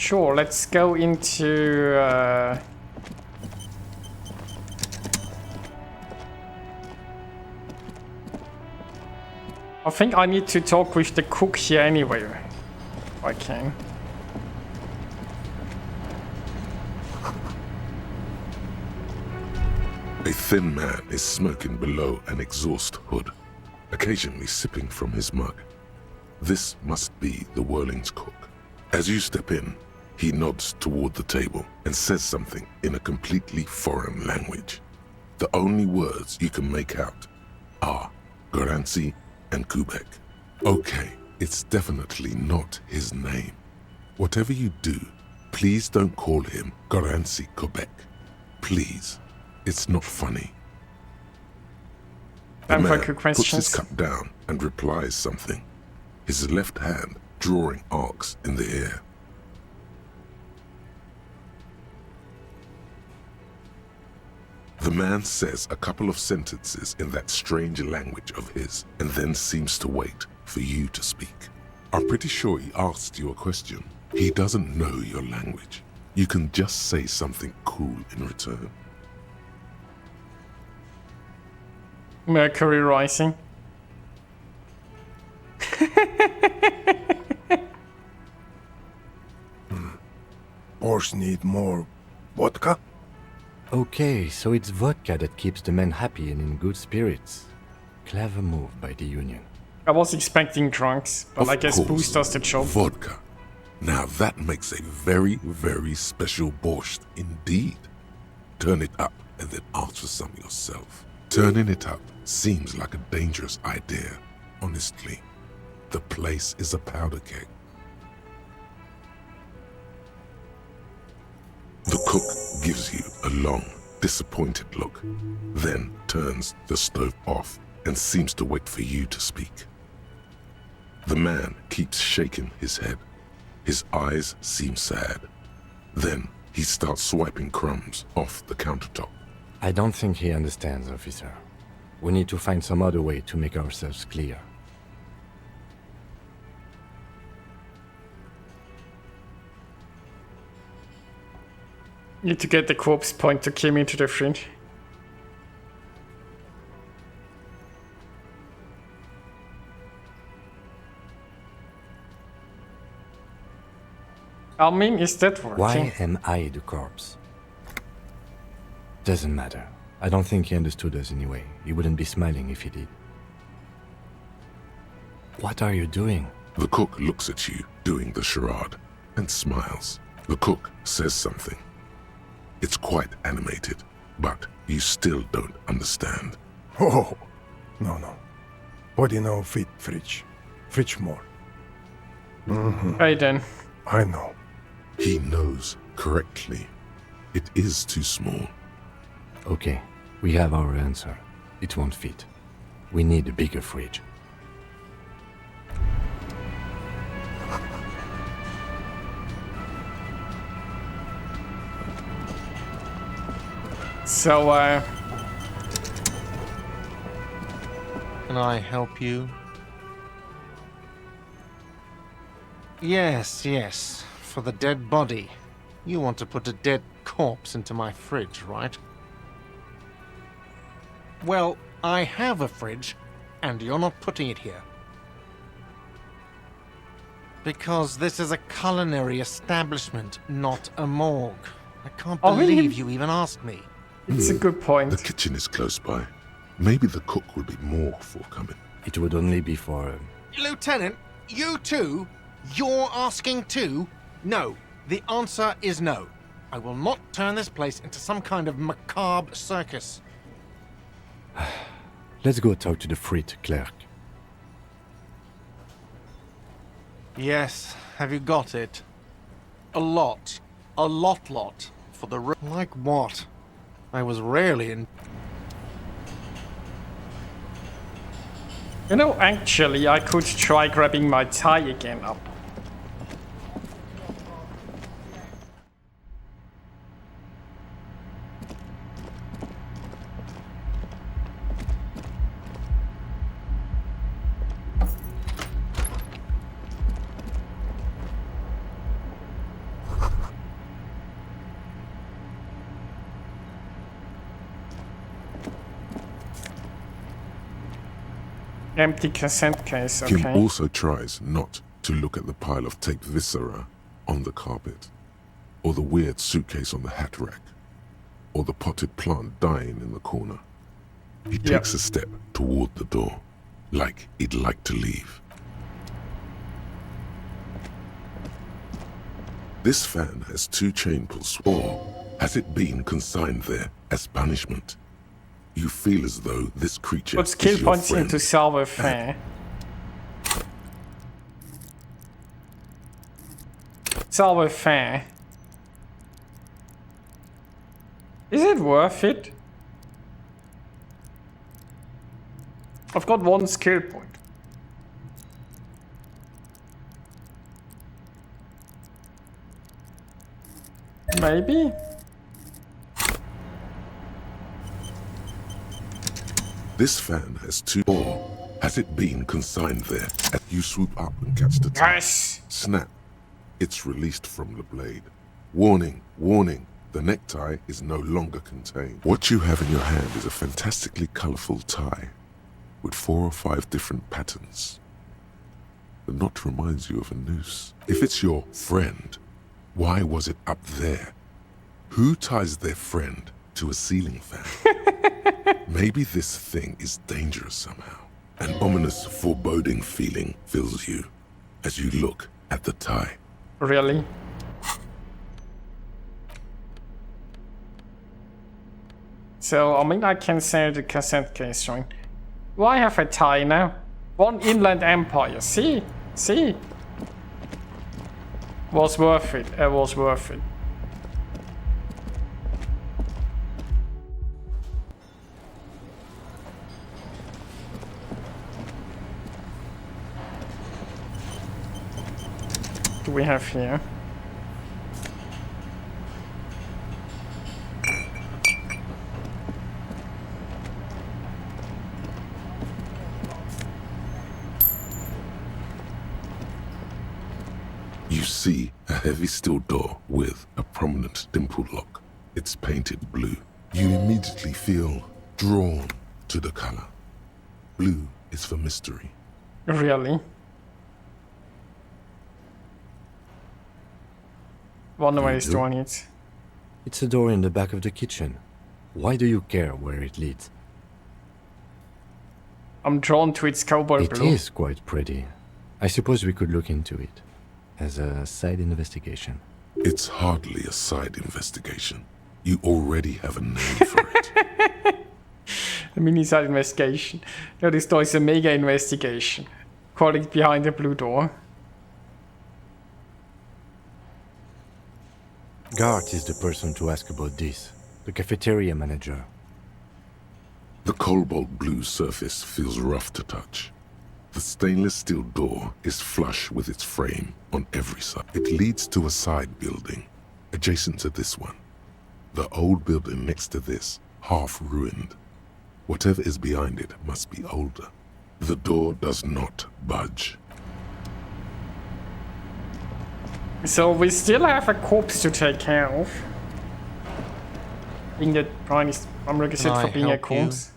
Sure, let's go into... I think I need to talk with the cook here anyway. If I can. A thin man is smoking below an exhaust hood, occasionally sipping from his mug. This must be the Whirling's cook. As you step in, he nods toward the table and says something in a completely foreign language. The only words you can make out are Garancy and Kubek. Okay, it's definitely not his name. Whatever you do, please don't call him Garancy Kubek. Please. It's not funny. The man puts his cup down and replies something, his left hand drawing arcs in the air. The man says a couple of sentences in that strange language of his and then seems to wait for you to speak. I'm pretty sure he asked you a question. He doesn't know your language. You can just say something cool in return. Mercury rising. Boars need more vodka? Okay, so it's vodka that keeps the men happy and in good spirits. Clever move by the Union. I was expecting drunks, but I guess booze does the job. Vodka. Now that makes a very, very special borscht indeed. Turn it up and then ask for some yourself. Turning it up seems like a dangerous idea, honestly. The place is a powder keg. The cook gives you a long, disappointed look, then turns the stove off and seems to wait for you to speak. The man keeps shaking his head. His eyes seem sad. Then he starts swiping crumbs off the countertop. I don't think he understands, officer. We need to find some other way to make ourselves clear. Need to get the corpse point to Kim into the fridge. I mean, is that working? Why am I the corpse? Doesn't matter. I don't think he understood us anyway. He wouldn't be smiling if he did. What are you doing? The cook looks at you doing the charade and smiles. The cook says something. It's quite animated, but you still don't understand. Oh, no. Body no fit fridge. Fridge more. Right then. I know. He knows correctly. It is too small. Okay, we have our answer. It won't fit. We need a bigger fridge. So, Can I help you? Yes. For the dead body. You want to put a dead corpse into my fridge, right? Well, I have a fridge, and you're not putting it here. Because this is a culinary establishment, not a morgue. I can't believe you even asked me. It's a good point. The kitchen is close by. Maybe the cook will be more forthcoming. It would only be for... Lieutenant, you too? You're asking too? No. The answer is no. I will not turn this place into some kind of macabre circus. Let's go talk to the frit clerk. Yes, have you got it? A lot. A lot. For the like what? I was rarely in... You know, actually, I could try grabbing my tie again up. Empty cassette case, Kim okay. also tries not to look at the pile of taped viscera on the carpet, or the weird suitcase on the hat rack, or the potted plant dying in the corner. He takes a step toward the door, like he'd like to leave. This fan has 2 chain pulls, or has it been consigned there as punishment? You feel as though this creature Put skill is your points friend. into salvo fair. Salvo fair. Is it worth it? I've got 1 skill point. Maybe? This fan has 2, or has it been consigned there? As you swoop up and catch the tie. Yes! Snap. It's released from the blade. Warning, warning. The necktie is no longer contained. What you have in your hand is a fantastically colorful tie with 4 or 5 different patterns. The knot reminds you of a noose. If it's your friend, why was it up there? Who ties their friend to a ceiling fan? Maybe this thing is dangerous somehow. An ominous, foreboding feeling fills you as you look at the tie. Really? So, I mean, I can sell the cassette case joint. Do I have a tie now? 1 Inland Empire. See? See? Was worth it. It was worth it. Do we have here? You see a heavy steel door with a prominent dimple lock. It's painted blue. You immediately feel drawn to the color. Blue is for mystery. Really? Wonder where he's doing it. It's a door in the back of the kitchen. Why do you care where it leads? I'm drawn to its cowboy It blue. is quite pretty. I suppose we could look into it as a side investigation. It's hardly a side investigation. You already have a name for it. A mini-side investigation. No, this door is a mega investigation. Call it behind the blue door. Gart is the person to ask about this. The cafeteria manager. The cobalt blue surface feels rough to touch. The stainless steel door is flush with its frame on every side. It leads to a side building, adjacent to this one. The old building next to this, half ruined. Whatever is behind it must be older. The door does not budge. So we still have a corpse to take care of. Being that Brian is unregistered Can for I being a help you? corpse.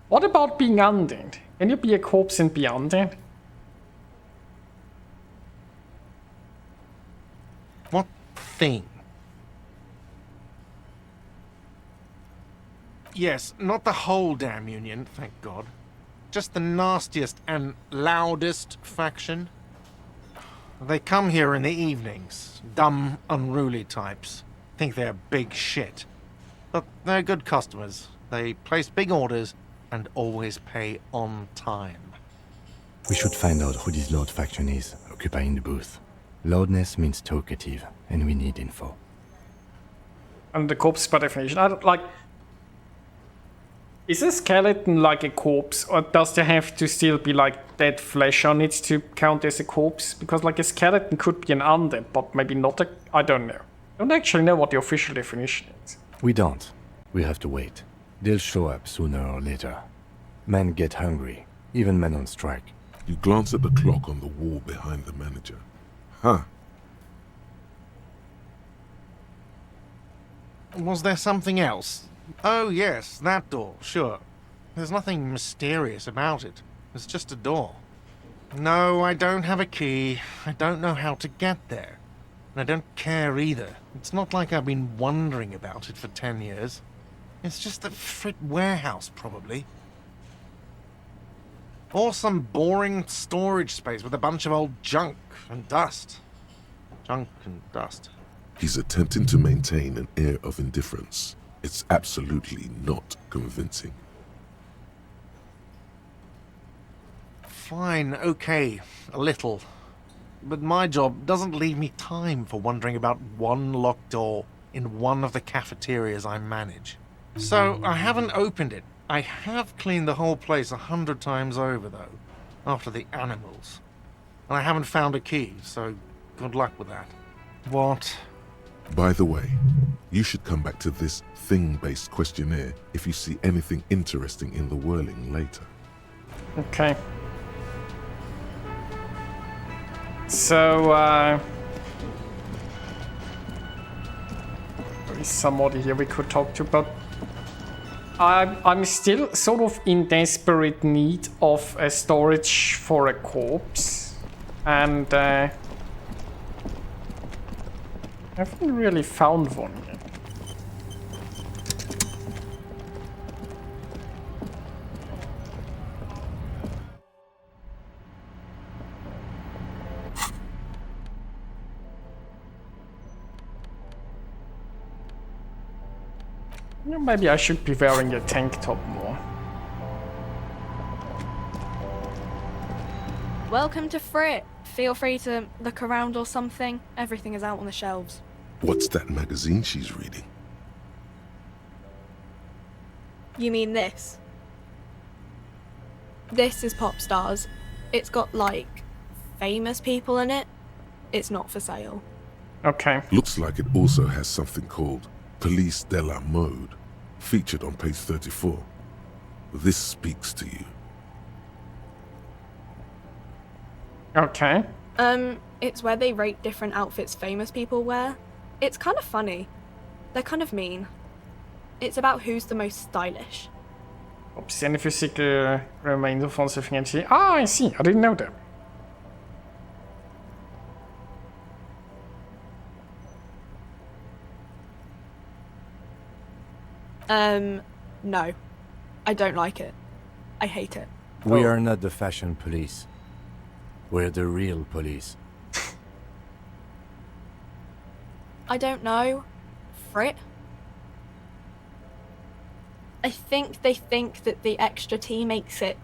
What about being undead? Can you be a corpse and be undead? What thing? Yes, not the whole damn union, thank God. Just the nastiest and loudest faction. They come here in the evenings. Dumb, unruly types. Think they're big shit. But they're good customers. They place big orders and always pay on time. We should find out who this Lord faction is, occupying the booth. Loudness means talkative, and we need info. And the corpse by definition. I don't like. Is a skeleton like a corpse, or does there have to still be like dead flesh on it to count as a corpse? Because like a skeleton could be an undead, but maybe not a. I don't know. I don't actually know what the official definition is. We don't. We have to wait. They'll show up sooner or later. Men get hungry, even men on strike. You glance at the clock on the wall behind the manager. Huh. Was there something else? Oh yes, that door, sure. There's nothing mysterious about it. It's just a door. No, I don't have a key. I don't know how to get there. And I don't care either. It's not like I've been wondering about it for 10 years. It's just a frit warehouse, probably. Or some boring storage space with a bunch of old junk and dust. Junk and dust. He's attempting to maintain an air of indifference. It's absolutely not convincing. Fine, okay, a little. But my job doesn't leave me time for wondering about one locked door in one of the cafeterias I manage. So I haven't opened it. I have cleaned the whole place 100 times over, though, after the animals. And I haven't found a key, so good luck with that. What? By the way, you should come back to this thing-based questionnaire if you see anything interesting in the whirling later. Okay. So, there is somebody here we could talk to, but I'm still sort of in desperate need of a storage for a corpse, and I haven't really found one yet. Maybe I should be wearing a tank top more. Welcome to Frit. Feel free to look around or something. Everything is out on the shelves. What's that magazine she's reading? You mean this? This is Pop Stars. It's got, like, famous people in it. It's not for sale. Okay. Looks like it also has something called Police de la Mode, featured on page 34. This speaks to you. Okay. It's where they rate different outfits famous people wear. It's kind of funny. They're kind of mean. It's about who's the most stylish. Obscene physical remainder van zijn financiën. Ah, I see. I didn't know that. No. I don't like it. I hate it. We are not the fashion police. We're the real police. I don't know. Frit? I think they think that the extra T makes it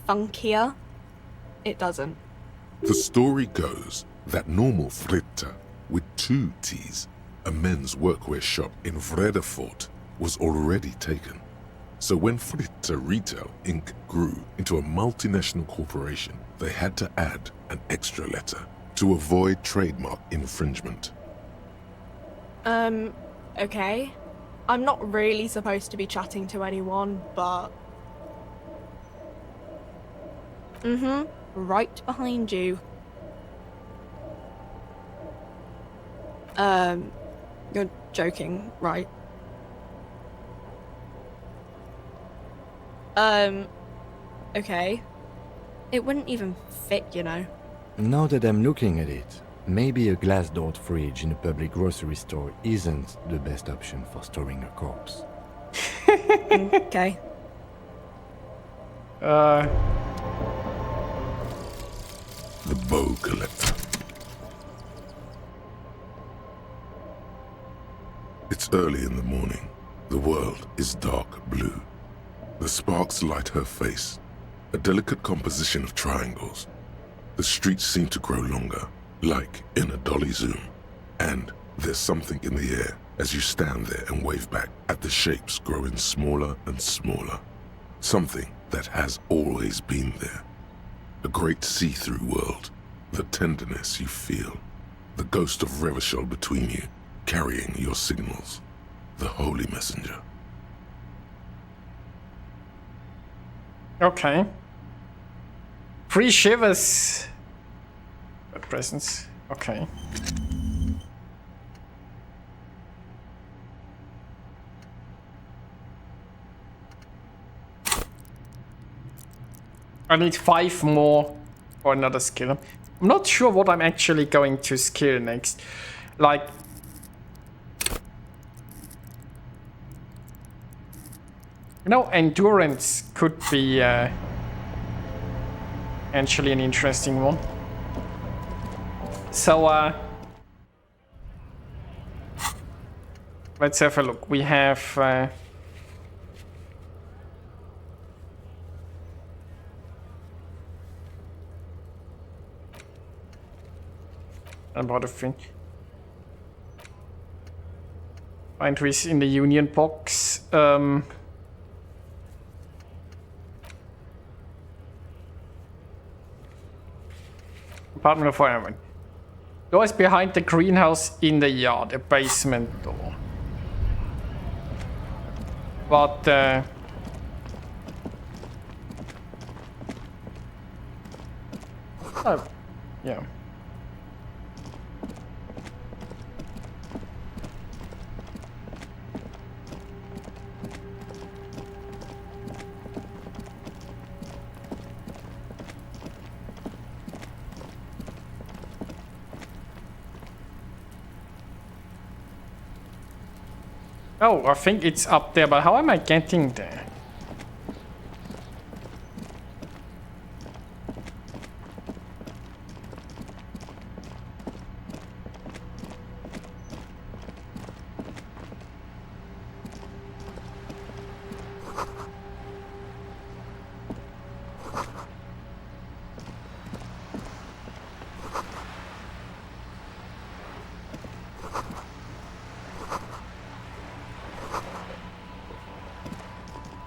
funkier. It doesn't. The story goes that normal Fritta, with 2 T's, a men's workwear shop in Vredefort, was already taken. So when Fritta Retail Inc. grew into a multinational corporation, they had to add an extra letter to avoid trademark infringement. Okay. I'm not really supposed to be chatting to anyone, but... right behind you. You're joking, right? Okay. It wouldn't even fit, you know. Now that I'm looking at it, maybe a glass-doored fridge in a public grocery store isn't the best option for storing a corpse. Okay. The bow collector. It's early in the morning. The world is dark blue. The sparks light her face, a delicate composition of triangles. The streets seem to grow longer, like in a dolly zoom. And there's something in the air as you stand there and wave back at the shapes growing smaller and smaller. Something that has always been there. A great see-through world. The tenderness you feel. The ghost of Revachol between you, carrying your signals. The holy messenger. Okay. Free shivers. Presents. Okay. I need 5 more for another skill. I'm not sure what I'm actually going to skill next. Like... You know, endurance could be actually an interesting one. So, let's have a look. We have... about a thing. Find who's in the union box. Apartment of Fireman. Doors behind the greenhouse in the yard. A basement door. But oh, yeah. Oh, I think it's up there, but how am I getting there?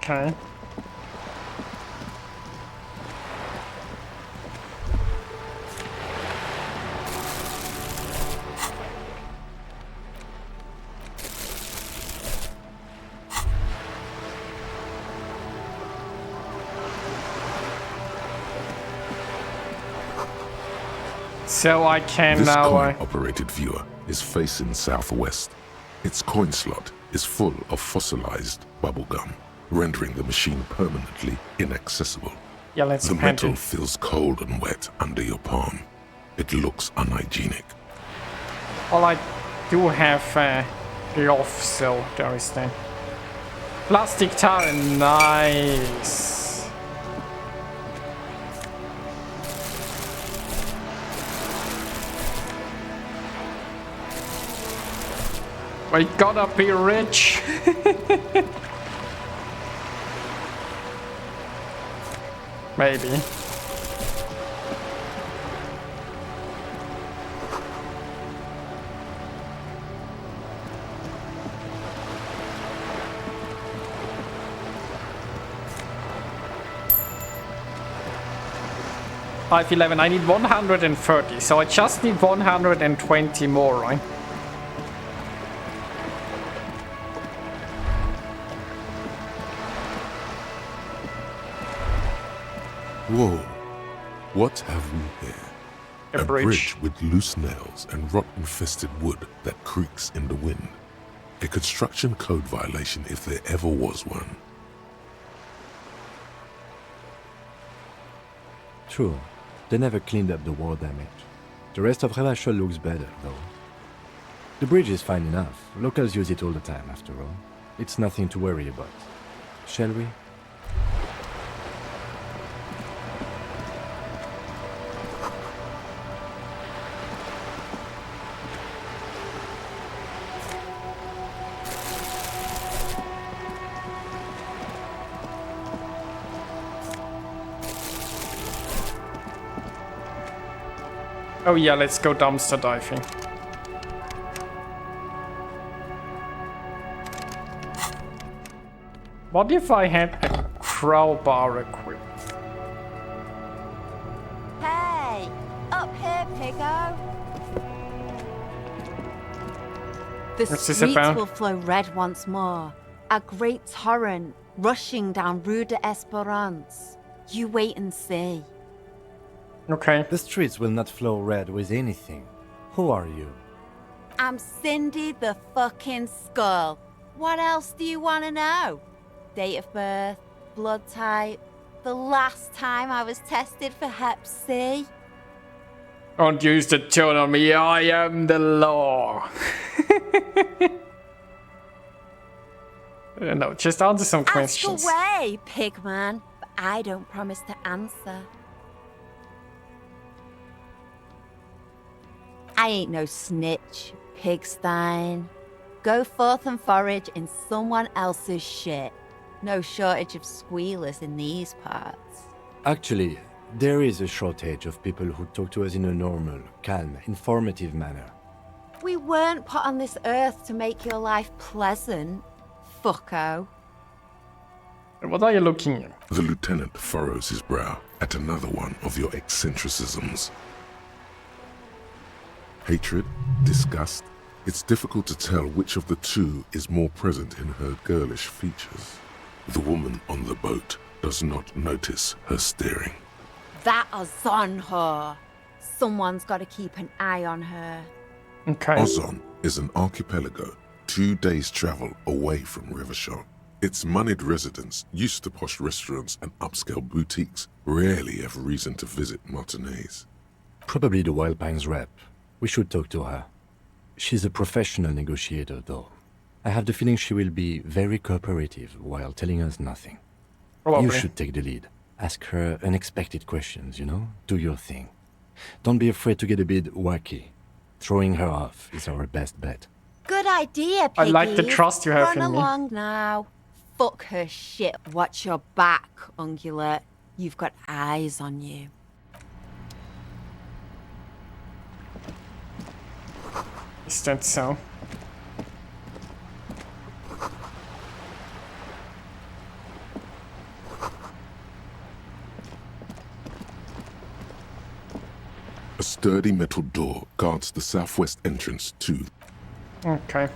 Okay. So I can This now... coin-operated viewer is facing southwest. Its coin slot is full of fossilized bubblegum, rendering the machine permanently inaccessible. yeah, let's The paint metal it. feels cold and wet under your palm. It looks unhygienic. Well, I do have gloves, so there is that. Plastic tire, nice. We gotta be rich. Maybe. $511. I need 130, so I just need 120 more, right? Whoa. What have we here? A bridge. With loose nails and rot-infested wood that creaks in the wind. A construction code violation if there ever was one. True. They never cleaned up the war damage. The rest of Revachol looks better, though. The bridge is fine enough. Locals use it all the time, after all. It's nothing to worry about. Shall we? Oh yeah, let's go dumpster diving. What if I had a crowbar equipped? Hey! Up here, Piggo! The What's this streets about? will flow red once more. A great torrent rushing down Rue de Esperance. You wait and see. Okay. The streets will not flow red with anything. Who are you? I'm Cindy the fucking Skull. What else do you want to know? Date of birth, blood type, the last time I was tested for Hep C. Don't use the tone on me, I am the law. No, just answer some questions. Ask away, pigman, but I don't promise to answer. I ain't no snitch, pigstein. Go forth and forage in someone else's shit. No shortage of squealers in these parts. Actually, there is a shortage of people who talk to us in a normal, calm, informative manner. We weren't put on this earth to make your life pleasant, fucko. What are you looking at? The lieutenant furrows his brow at another one of your eccentricisms. Hatred, disgust. It's difficult to tell which of the two is more present in her girlish features. The woman on the boat does not notice her staring. That Ozon whore. Someone's got to keep an eye on her. Okay. Ozon is an archipelago 2 days' travel away from Revachol. Its moneyed residents, used to posh restaurants and upscale boutiques, rarely have reason to visit Martinez. Probably the Wild Pines rep. We should talk to her. She's a professional negotiator, though. I have the feeling she will be very cooperative while telling us nothing. Probably. You should take the lead. Ask her unexpected questions, you know? Do your thing. Don't be afraid to get a bit wacky. Throwing her off is our best bet. Good idea, I piggy. like the trust you have Run in me. along now. Fuck her shit. Watch your back, ungulate. You've got eyes on you. Is that so? A sturdy metal door guards the southwest entrance to. Okay.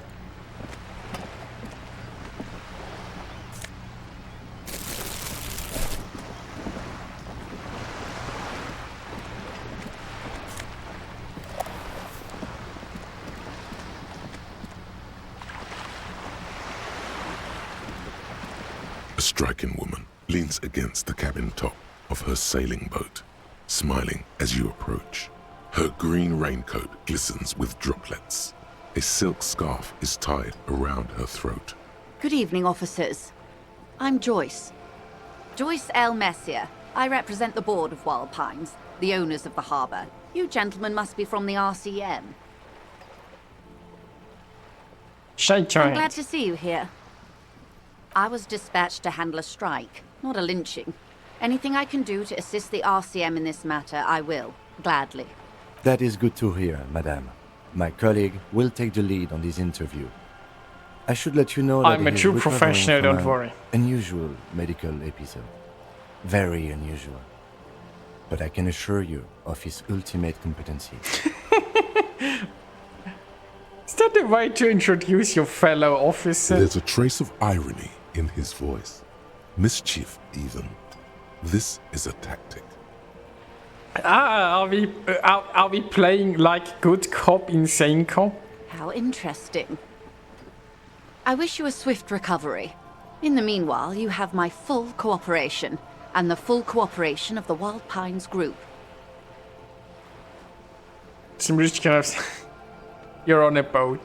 A striking woman leans against the cabin top of her sailing boat, smiling as you approach. Her green raincoat glistens with droplets. A silk scarf is tied around her throat. Good evening, officers. I'm Joyce. Joyce L. Messier. I represent the board of Wild Pines, the owners of the harbour. You gentlemen must be from the RCM. Shake your I'm glad hand. to see you here. I was dispatched to handle a strike, not a lynching. Anything I can do to assist the RCM in this matter, I will, gladly. That is good to hear, madame. My colleague will take the lead on this interview. I should let you know that I'm a he is true recovering professional, from don't an worry. Unusual medical episode. Very unusual. But I can assure you of his ultimate competency. Is that the way to introduce your fellow officer? There's a trace of irony in his voice. Mischief, even. This is a tactic. Are we playing like good cop, insane cop? How interesting. I wish you a swift recovery. In the meanwhile, you have my full cooperation, and the full cooperation of the Wild Pines group. Some rich kind of. You're on a boat.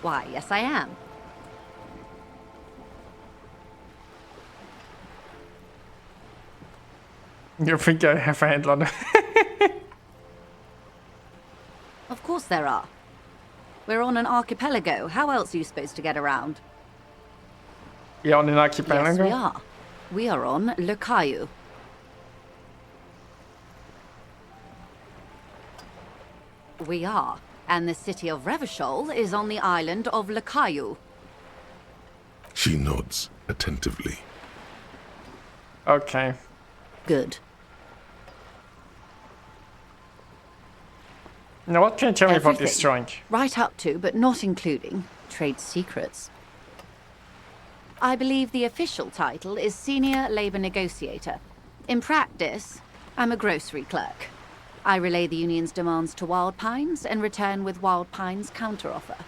Why, yes I am. You think I have a handle on it? Of course there are. We're on an archipelago. How else are you supposed to get around? You're on an archipelago? Yes, we are. We are on Le Caillou. We are. And the city of Revachol is on the island of Le Caillou. She nods attentively. Okay. Good. Now what can you tell me about this Everything. strike? Right up to, but not including, trade secrets. I believe the official title is Senior Labor Negotiator. In practice, I'm a grocery clerk. I relay the union's demands to Wild Pines and return with Wild Pines' counteroffer.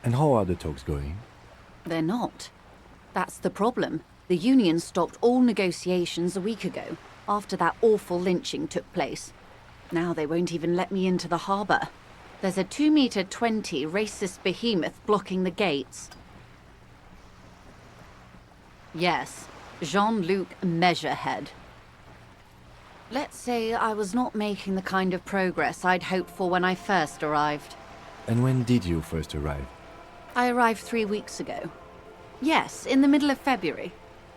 And how are the talks going? They're not. That's the problem. The union stopped all negotiations a week ago, after that awful lynching took place. Now they won't even let me into the harbour. There's a 2-meter 20 racist behemoth blocking the gates. Yes, Jean-Luc Measurehead. Let's say I was not making the kind of progress I'd hoped for when I first arrived. And when did you first arrive? I arrived 3 weeks ago. Yes, in the middle of February.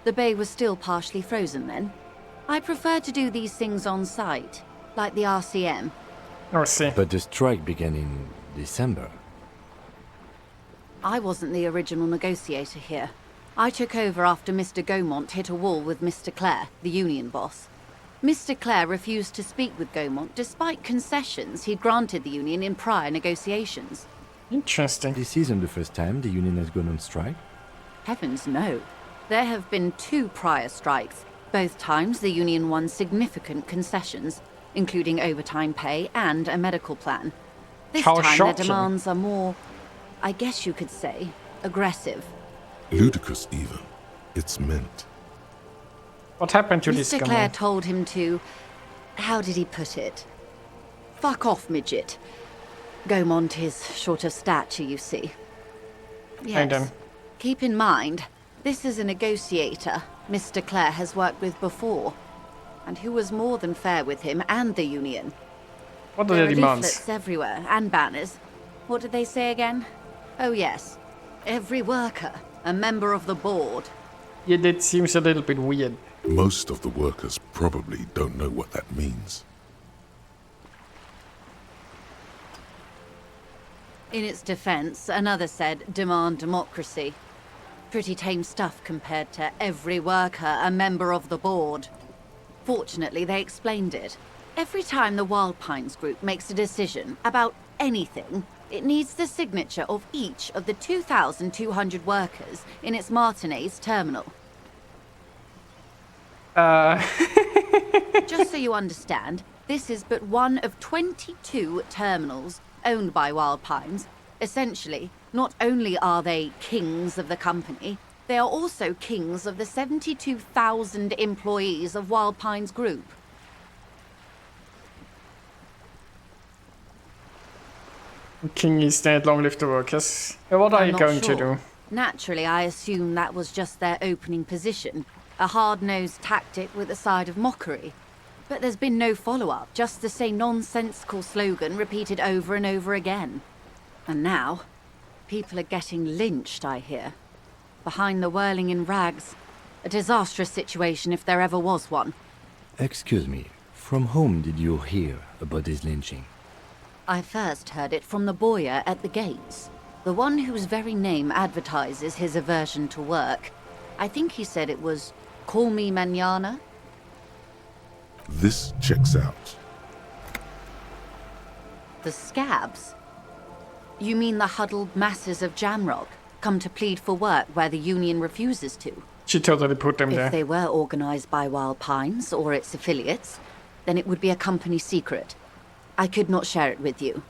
The bay was still partially frozen then. I prefer to do these things on site, like the RCM. I see. But the strike began in December. I wasn't the original negotiator here. I took over after Mr. Gaumont hit a wall with Mr. Clare, the union boss. Mr. Clare refused to speak with Gaumont despite concessions he'd granted the union in prior negotiations. Interesting. This isn't the first time the union has gone on strike. Heavens no. There have been 2 prior strikes. Both times the union won significant concessions, including overtime pay and a medical plan. This How time their shocking. demands are more, I guess you could say, aggressive. Ludicrous even. It's meant. What happened to this Mr. guy? Clare told him to... How did he put it? Fuck off, midget. Gaumont is short of stature, you see. Yes. Aetam. Keep in mind, this is a negotiator Mr. Clare has worked with before, and who was more than fair with him and the union. What are There the are demands? leaflets everywhere, and banners. What did they say again? Oh yes. Every worker, a member of the board. Yeah, that seems a little bit weird. Most of the workers probably don't know what that means. In its defense, another said, demand democracy. Pretty tame stuff compared to every worker, a member of the board. Fortunately, they explained it. Every time the Wild Pines group makes a decision about anything, it needs the signature of each of the 2,200 workers in its Martinez terminal. Just so you understand, this is but one of 22 terminals owned by Wild Pines. Essentially, not only are they kings of the company, they are also kings of the 72,000 employees of Wild Pines Group. King is dead, long live the workers. What are I'm you not going to sure. do? Naturally, I assume that was just their opening position. A hard-nosed tactic with a side of mockery. But there's been no follow-up, just the same nonsensical slogan repeated over and over again. And now, people are getting lynched, I hear. Behind the whirling in rags. A disastrous situation if there ever was one. Excuse me, from whom did you hear about this lynching? I first heard it from the bowyer at the gates. The one whose very name advertises his aversion to work. I think he said it was, "Call me mañana." This checks out. The scabs? You mean the huddled masses of Jamrock, come to plead for work where the union refuses to? She totally put them If there. they were organized by Wild Pines or its affiliates, then it would be a company secret. I could not share it with you.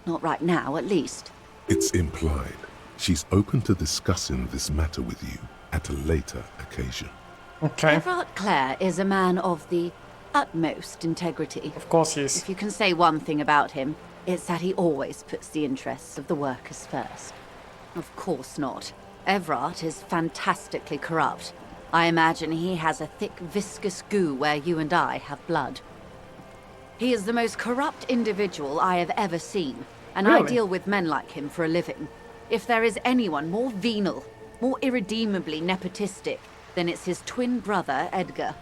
Not right now, at least. It's implied. She's open to discussing this matter with you at a later occasion. Okay, Everard Clare is a man of the utmost integrity. of course he is. If you can say one thing about him, it's that he always puts the interests of the workers first. Of course not. Everard is fantastically corrupt. I imagine he has a thick, viscous goo where you and I have blood. He is the most corrupt individual I have ever seen, and I Really? deal with men like him for a living. If there is anyone more venal, more irredeemably nepotistic, then it's his twin brother, Edgar.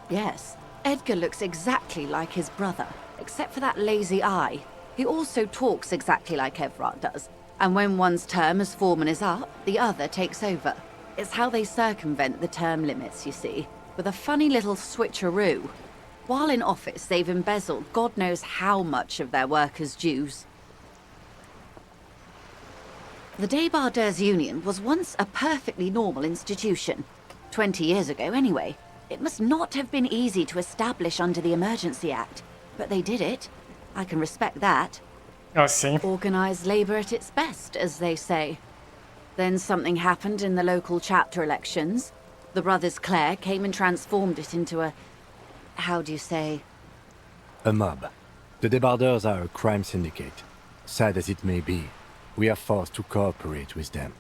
Yes, Edgar looks exactly like his brother, except for that lazy eye. He also talks exactly like Everard does, and when one's term as foreman is up, the other takes over. It's how they circumvent the term limits, you see, with a funny little switcheroo. While in office, they've embezzled God knows how much of their workers' dues. The Débardeurs Union was once a perfectly normal institution. 20 years ago, anyway. It must not have been easy to establish under the Emergency Act, but they did it. I can respect that. I see. Organised labour at its best, as they say. Then something happened in the local chapter elections. The brothers Clare came and transformed it into a... how do you say? A mob. The debardeurs are a crime syndicate. Sad as it may be, we are forced to cooperate with them.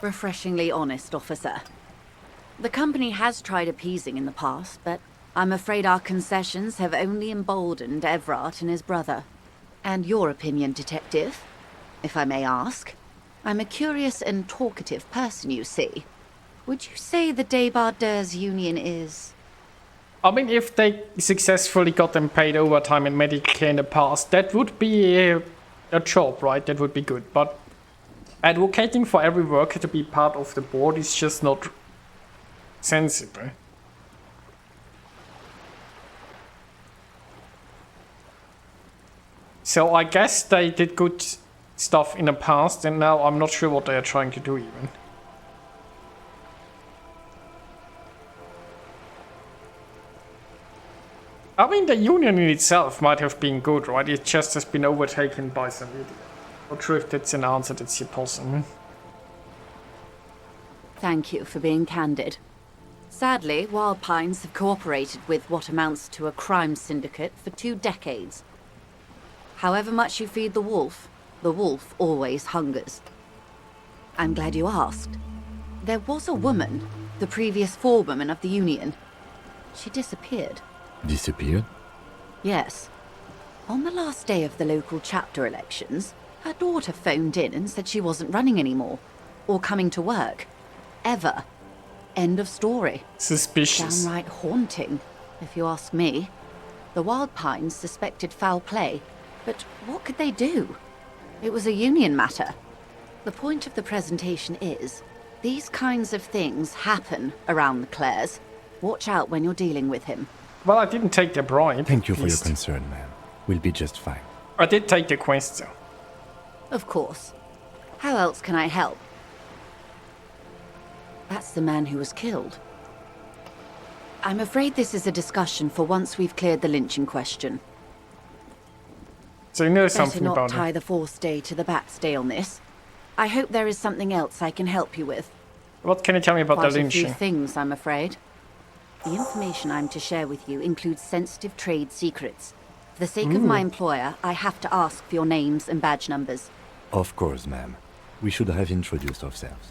Refreshingly honest, officer. The company has tried appeasing in the past, but I'm afraid our concessions have only emboldened Everard and his brother. And your opinion, detective, if I may ask? I'm a curious and talkative person, you see. Would you say the Debardeurs Union is... I mean, if they successfully got them paid overtime and medically in the past, that would be a job, right? That would be good. But advocating for every worker to be part of the board is just not sensible. So I guess they did good stuff in the past, and now I'm not sure what they are trying to do even. I mean, the union in itself might have been good, right? It just has been overtaken by some idiot. Not sure if that's an answer that's possible. Thank you for being candid. Sadly, Wild Pines have cooperated with what amounts to a crime syndicate for 2 decades. However much you feed the wolf always hungers. I'm glad you asked. There was a woman, the previous forewoman of the union. She disappeared. Disappeared? Yes. On the last day of the local chapter elections, her daughter phoned in and said she wasn't running anymore, or coming to work. Ever. End of story. Suspicious. Downright haunting, if you ask me. The Wild Pines suspected foul play, but what could they do? It was a union matter. The point of the presentation is, these kinds of things happen around the Clares. Watch out when you're dealing with him. Well, I didn't take the bribe. Thank you for your least. concern, ma'am. We'll be just fine. I did take the quest, though. Of course. How else can I help? That's the man who was killed. I'm afraid this is a discussion for once we've cleared the lynching question. So you know Better something not about tie it. the force day to the bat's day on this. I hope there is something else I can help you with. What can you tell me about Quite the a few lynching? things, I'm afraid. The information I'm to share with you includes sensitive trade secrets. For the sake of my employer, I have to ask for your names and badge numbers. Of course, ma'am. We should have introduced ourselves.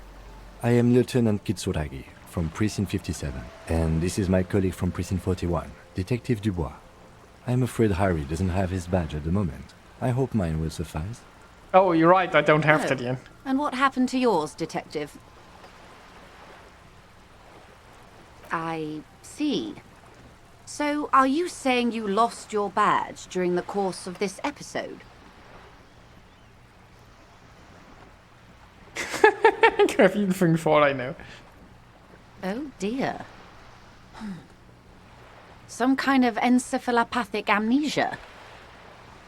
I am Lieutenant Kitsuragi from Precinct 57, and this is my colleague from Precinct 41, Detective Dubois. I'm afraid Harry doesn't have his badge at the moment. I hope mine will suffice. Oh, you're right, I don't have that yet. And what happened to yours, Detective? I see. So, are you saying you lost your badge during the course of this episode? Everything for all I know. Oh dear. Some kind of encephalopathic amnesia.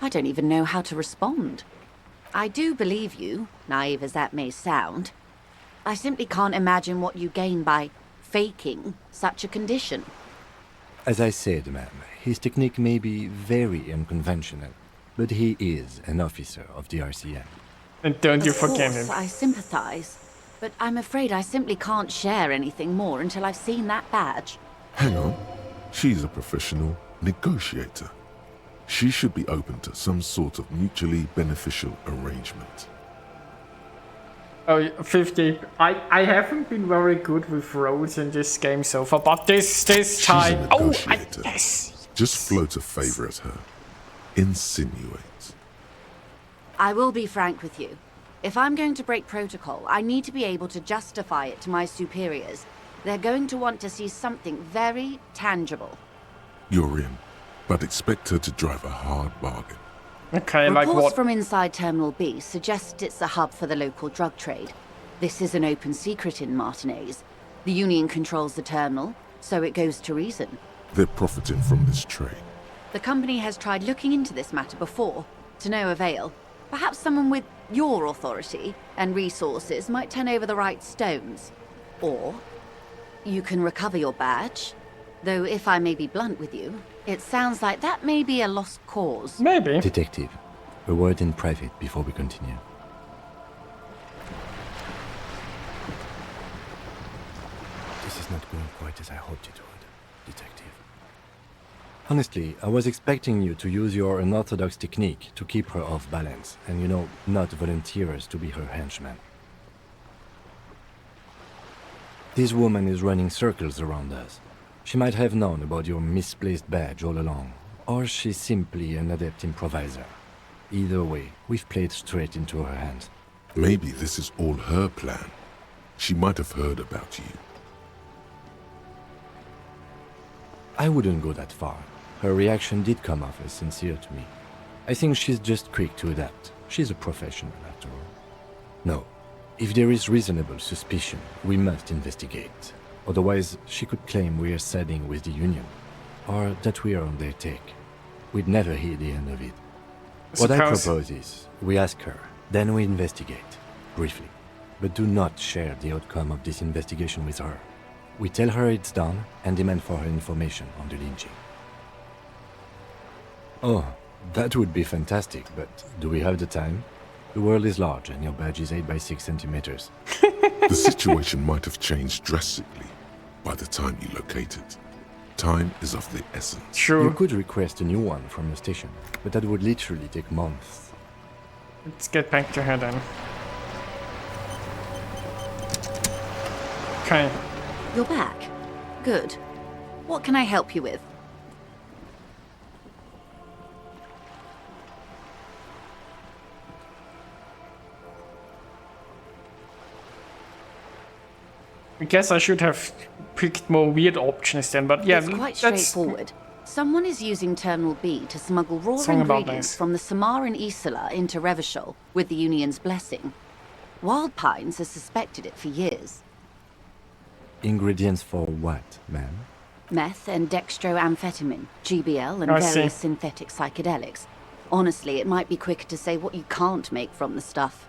I don't even know how to respond. I do believe you, naive as that may sound. I simply can't imagine what you gain by faking such a condition. As I said, ma'am, his technique may be very unconventional, but he is an officer of the RCM. And don't you Of forget course, him. I sympathize, but I'm afraid I simply can't share anything more until I've seen that badge. Hang on. She's a professional negotiator. She should be open to some sort of mutually beneficial arrangement. Oh, 50. I haven't been very good with roles in this game so far, but this She's a time... Oh, negotiator. yes! Just float a favor at her. Insinuate. I will be frank with you. If I'm going to break protocol, I need to be able to justify it to my superiors. They're going to want to see something very tangible. You're in, but expect her to drive a hard bargain. Okay, like Reports what? from inside Terminal B suggest it's a hub for the local drug trade. This is an open secret in Martinez. The Union controls the terminal, so it goes to reason. They're profiting from this trade. The company has tried looking into this matter before, to no avail. Perhaps someone with your authority and resources might turn over the right stones. Or you can recover your badge. Though if I may be blunt with you, it sounds like that may be a lost cause. Maybe. Detective, a word in private before we continue. This is is not going quite as I hoped it would, Detective. Honestly, I was expecting you to use your unorthodox technique to keep her off balance, and not volunteer us to be her henchman. This woman is running circles around us. She might have known about your misplaced badge all along, or she's simply an adept improviser. Either way, we've played straight into her hands. Maybe this is all her plan. She might have heard about you. I wouldn't go that far. Her reaction did come off as sincere to me. I think she's just quick to adapt. She's a professional, after all. No, if there is reasonable suspicion, we must investigate. Otherwise, she could claim we are siding with the Union, or that we are on their take. We'd never hear the end of it. What I propose is, we ask her, then we investigate, briefly. But do not share the outcome of this investigation with her. We tell her it's done and demand for her information on the lynching. Oh, that would be fantastic, but do we have the time? The world is large and your badge is 8 by 6 centimeters. The situation might have changed drastically by the time you locate it. Time is of the essence. Sure. You could request a new one from your station, but that would literally take months. Let's get back to her then. Okay. You're back. Good. What can I help you with? I guess I should have picked more weird options then, but yeah, It's quite that's straightforward. Someone is using Terminal B to smuggle raw Something about ingredients this. from the Samar and Isola into Revachol with the Union's blessing. Wild Pines has suspected it for years. Ingredients for what, ma'am? Meth and dextroamphetamine, GBL, and I see. various synthetic psychedelics. Honestly, it might be quicker to say what you can't make from the stuff.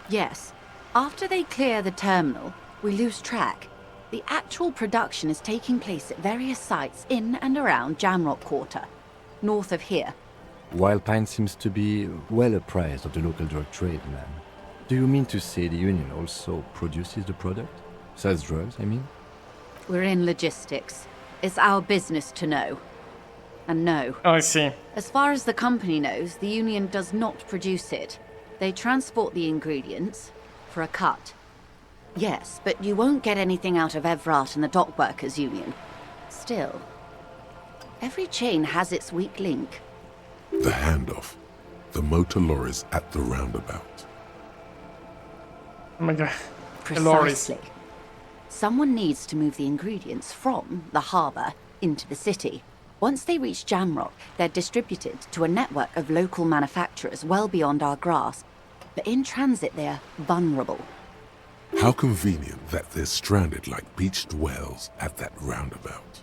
Yes, after they clear the terminal, we lose track. The actual production is taking place at various sites in and around Jamrock Quarter, north of here. Wild Pine seems to be well apprised of the local drug trade, ma'am. Do you mean to say the Union also produces the product? Sells drugs, I mean? We're in logistics. It's our business to know. And no, I see. as far as the company knows, the Union does not produce it. They transport the ingredients for a cut. Yes, but you won't get anything out of Evrat and the Dockworkers Union. Still, every chain has its weak link. The handoff. The motor lorries at the roundabout. Oh my god. The lorries. Precisely. Someone needs to move the ingredients from the harbour into the city. Once they reach Jamrock, they're distributed to a network of local manufacturers well beyond our grasp. But in transit, they're vulnerable. How convenient that they're stranded like beached whales at that roundabout.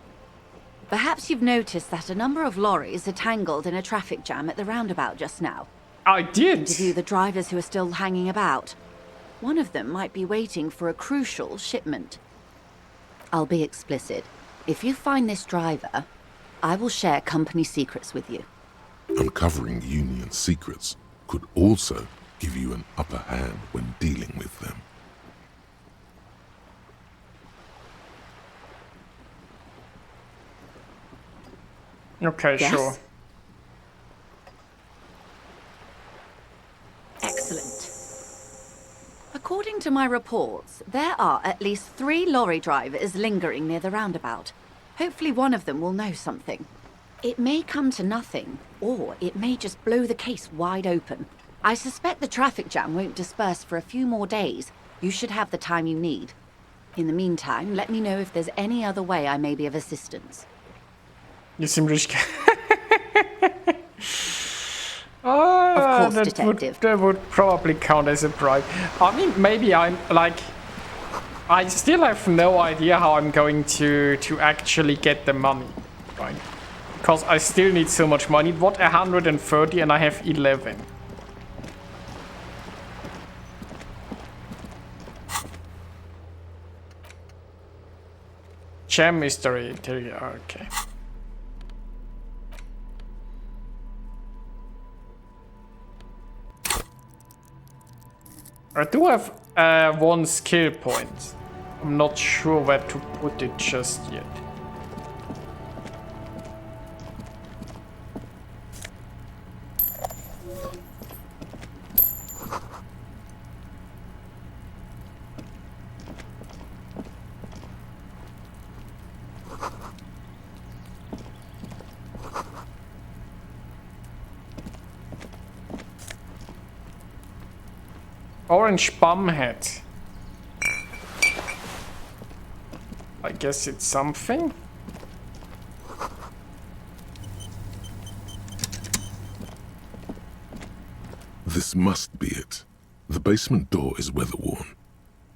Perhaps you've noticed that a number of lorries are tangled in a traffic jam at the roundabout just now. I did. Interview the drivers who are still hanging about. One of them might be waiting for a crucial shipment. I'll be explicit. If you find this driver, I will share company secrets with you. Uncovering Union secrets could also give you an upper hand when dealing with them. Okay, Yes? sure. Excellent. According to my reports, there are at least 3 lorry drivers lingering near the roundabout. Hopefully one of them will know something. It may come to nothing, or it may just blow the case wide open. I suspect the traffic jam won't disperse for a few more days. You should have the time you need. In the meantime, let me know if there's any other way I may be of assistance. You seem really scared. Of course, that Detective. that would probably count as a bribe. I mean, maybe I'm like... I still have no idea how I'm going to actually get the money, right? Because I still need so much money. What, 130 and I have 11. Gem mystery, okay. I do have 1 skill point. I'm not sure where to put it just yet. Orange bum head. I guess it's something. This must be it. The basement door is weather-worn.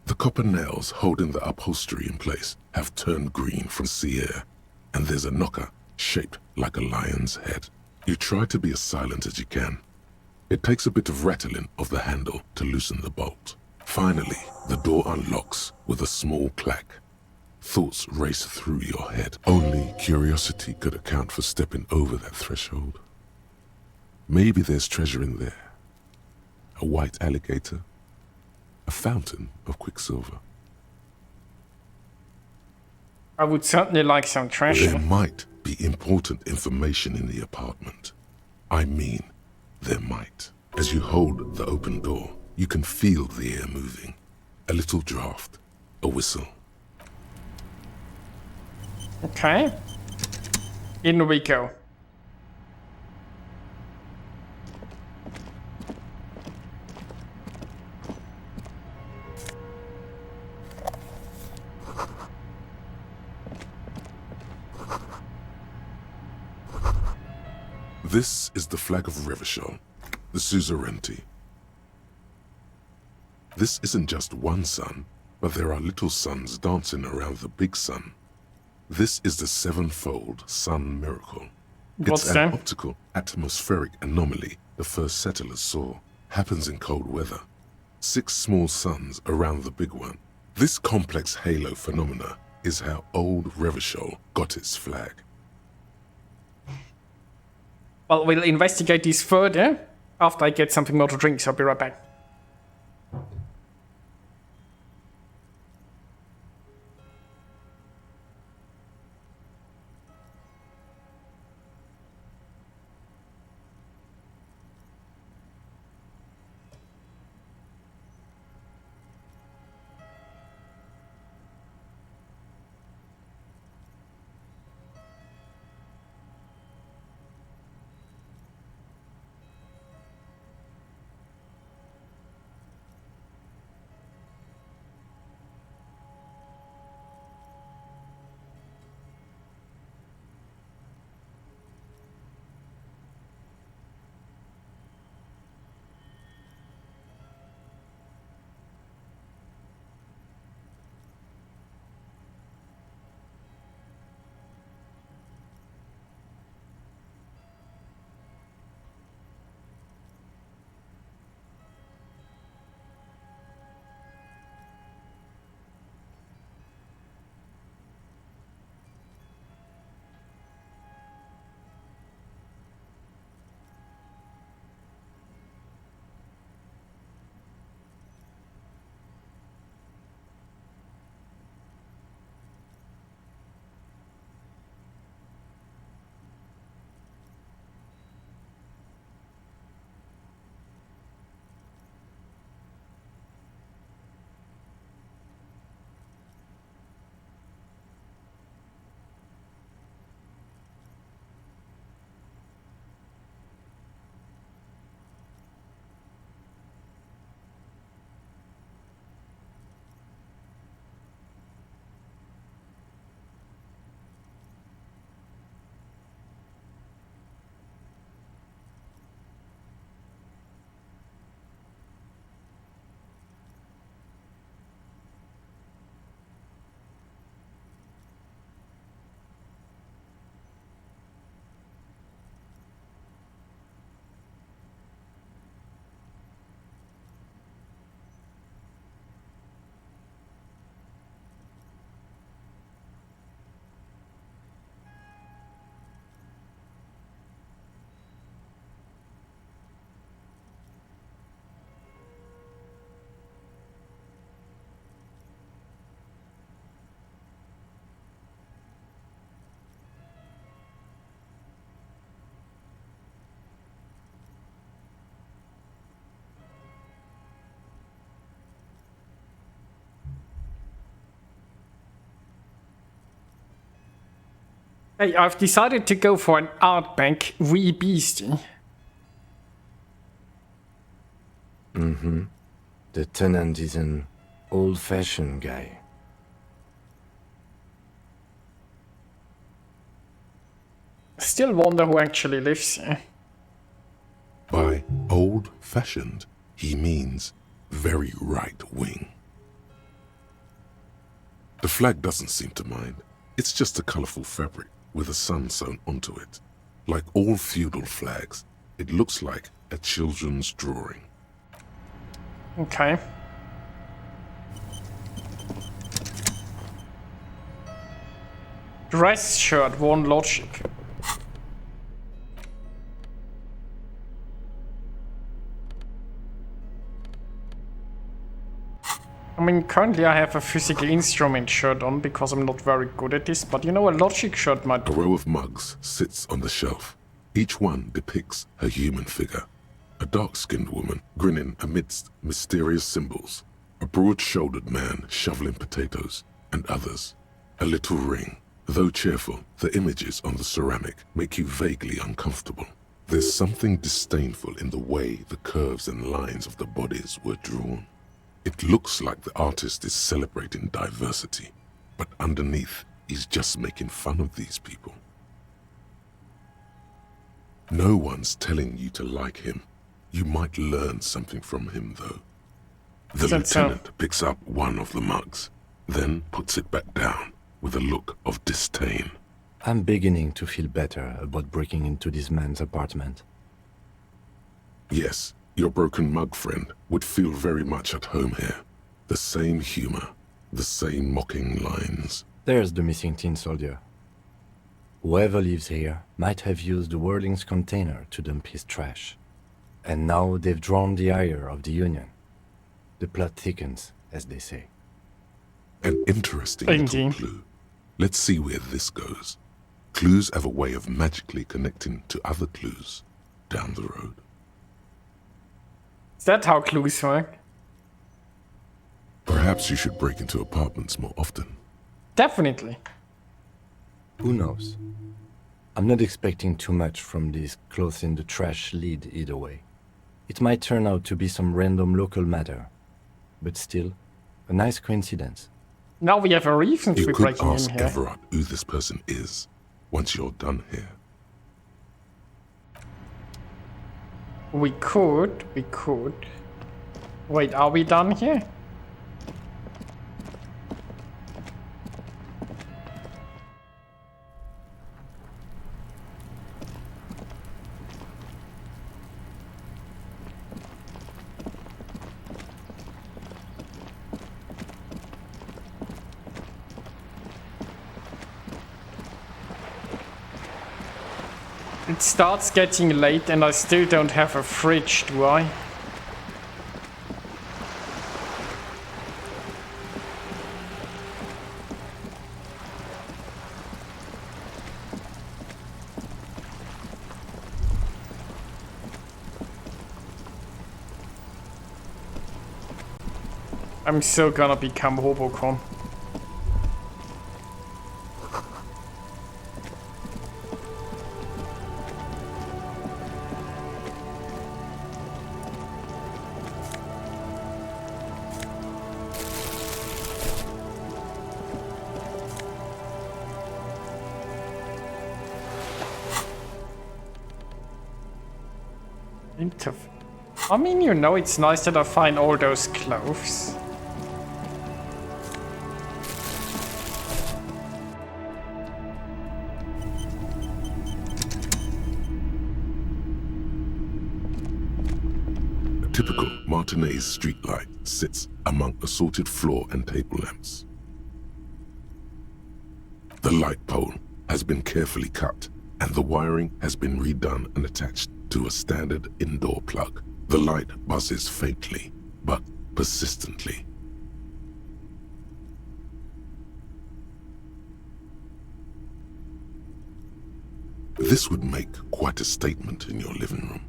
The copper nails holding the upholstery in place have turned green from sea air, and there's a knocker shaped like a lion's head. You try to be as silent as you can. It takes a bit of rattling of the handle to loosen the bolt. Finally, the door unlocks with a small clack. Thoughts race through your head. Only curiosity could account for stepping over that threshold. Maybe there's treasure in there. A white alligator. A fountain of quicksilver. I would certainly like some treasure. There might be important information in the apartment. I mean, there might. As you hold the open door, you can feel the air moving. A little draft, a whistle. Okay. In we go. This is the flag of Revachol, the suzerainty. This isn't just one sun, but there are little suns dancing around the big sun. This is the sevenfold sun miracle. What's It's that? an optical atmospheric anomaly the first settlers saw. Happens in cold weather. 6 small suns around the big one. This complex halo phenomena is how old Revachol got its flag. Well, we'll investigate this further after I get something more to drink, so I'll be right back. Hey, I've decided to go for an art bank wee beastie. The tenant is an old-fashioned guy. Still wonder who actually lives here. By old-fashioned, he means very right-wing. The flag doesn't seem to mind. It's just a colorful fabric with a sun sewn onto it. Like all feudal flags, it looks like a children's drawing. Okay. Dress shirt, one logic. I mean, currently I have a physical instrument shirt on because I'm not very good at this, but you know, a logic shirt might... A row of mugs sits on the shelf. Each one depicts a human figure. A dark-skinned woman grinning amidst mysterious symbols. A broad-shouldered man shoveling potatoes, and others. A little ring. Though cheerful, the images on the ceramic make you vaguely uncomfortable. There's something disdainful in the way the curves and lines of the bodies were drawn. It looks like the artist is celebrating diversity, but underneath, he's just making fun of these people. No one's telling you to like him. You might learn something from him, though. The lieutenant picks up one of the mugs, then puts it back down with a look of disdain. I'm beginning to feel better about breaking into this man's apartment. Yes, your broken mug friend would feel very much at home here. The same humor, the same mocking lines. There's the missing tin soldier. Whoever lives here might have used the Whirling's container to dump his trash. And now they've drawn the ire of the Union. The plot thickens, as they say. An interesting little clue. Let's see where this goes. Clues have a way of magically connecting to other clues down the road. Is that how clues work? Perhaps you should break into apartments more often. Definitely. Who knows? I'm not expecting too much from this clothes in the trash lead either way. It might turn out to be some random local matter, but still, a nice coincidence. Now we have a reason to You be could breaking ask in here. Everard who this person is once you're done here. We could. Wait, are we done here? It starts getting late and I still don't have a fridge, do I? I'm so gonna become Hobocon. I mean, you know, it's nice that I find all those clothes. A typical Martinez streetlight sits among assorted floor and table lamps. The light pole has been carefully cut, and the wiring has been redone and attached to a standard indoor plug. The light buzzes faintly, but persistently. This would make quite a statement in your living room.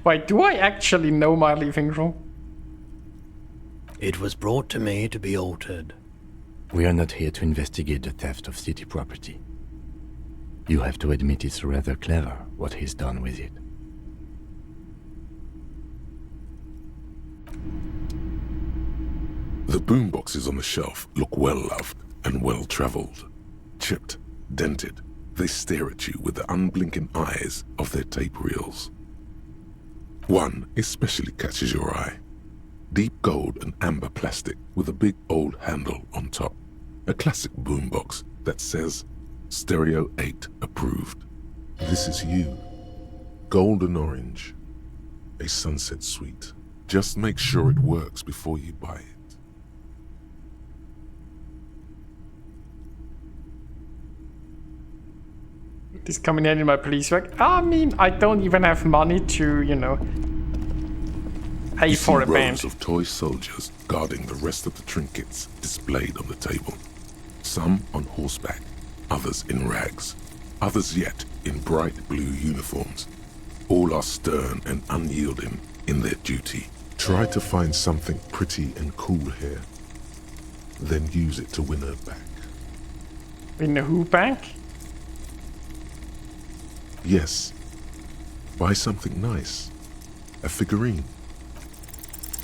Wait, do I actually know my living room? It was brought to me to be altered. We are not here to investigate the theft of city property. You have to admit it's rather clever what he's done with it. The boomboxes on the shelf look well-loved and well-traveled. Chipped, dented, they stare at you with the unblinking eyes of their tape reels. One especially catches your eye. Deep gold and amber plastic with a big old handle on top. A classic boombox that says, Stereo 8 approved. This is you. Golden orange. A sunset suite. Just make sure it works before you buy it. This coming in my police work. I mean, I don't even have money to, you know, pay You for see a band. rows of toy soldiers guarding the rest of the trinkets displayed on the table. Some on horseback, others in rags, others yet in bright blue uniforms. All are stern and unyielding in their duty. Try to find something pretty and cool here, then use it to win her back. In the who back? Yes, buy something nice. A figurine.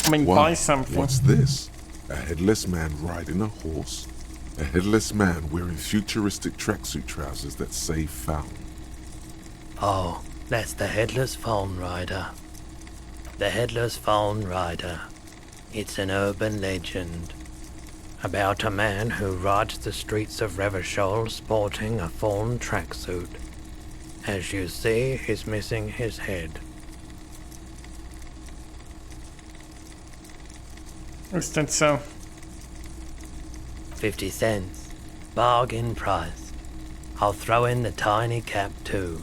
I mean, Why? buy something. What's this? A headless man riding a horse? A headless man wearing futuristic tracksuit trousers that say found. Oh, that's the Headless Phone Rider. The Headless Phone Rider. It's an urban legend about a man who rides the streets of Revachol sporting a fawn tracksuit. As you see, he's missing his head. Is that so? 50 cents. Bargain price. I'll throw in the tiny cap too.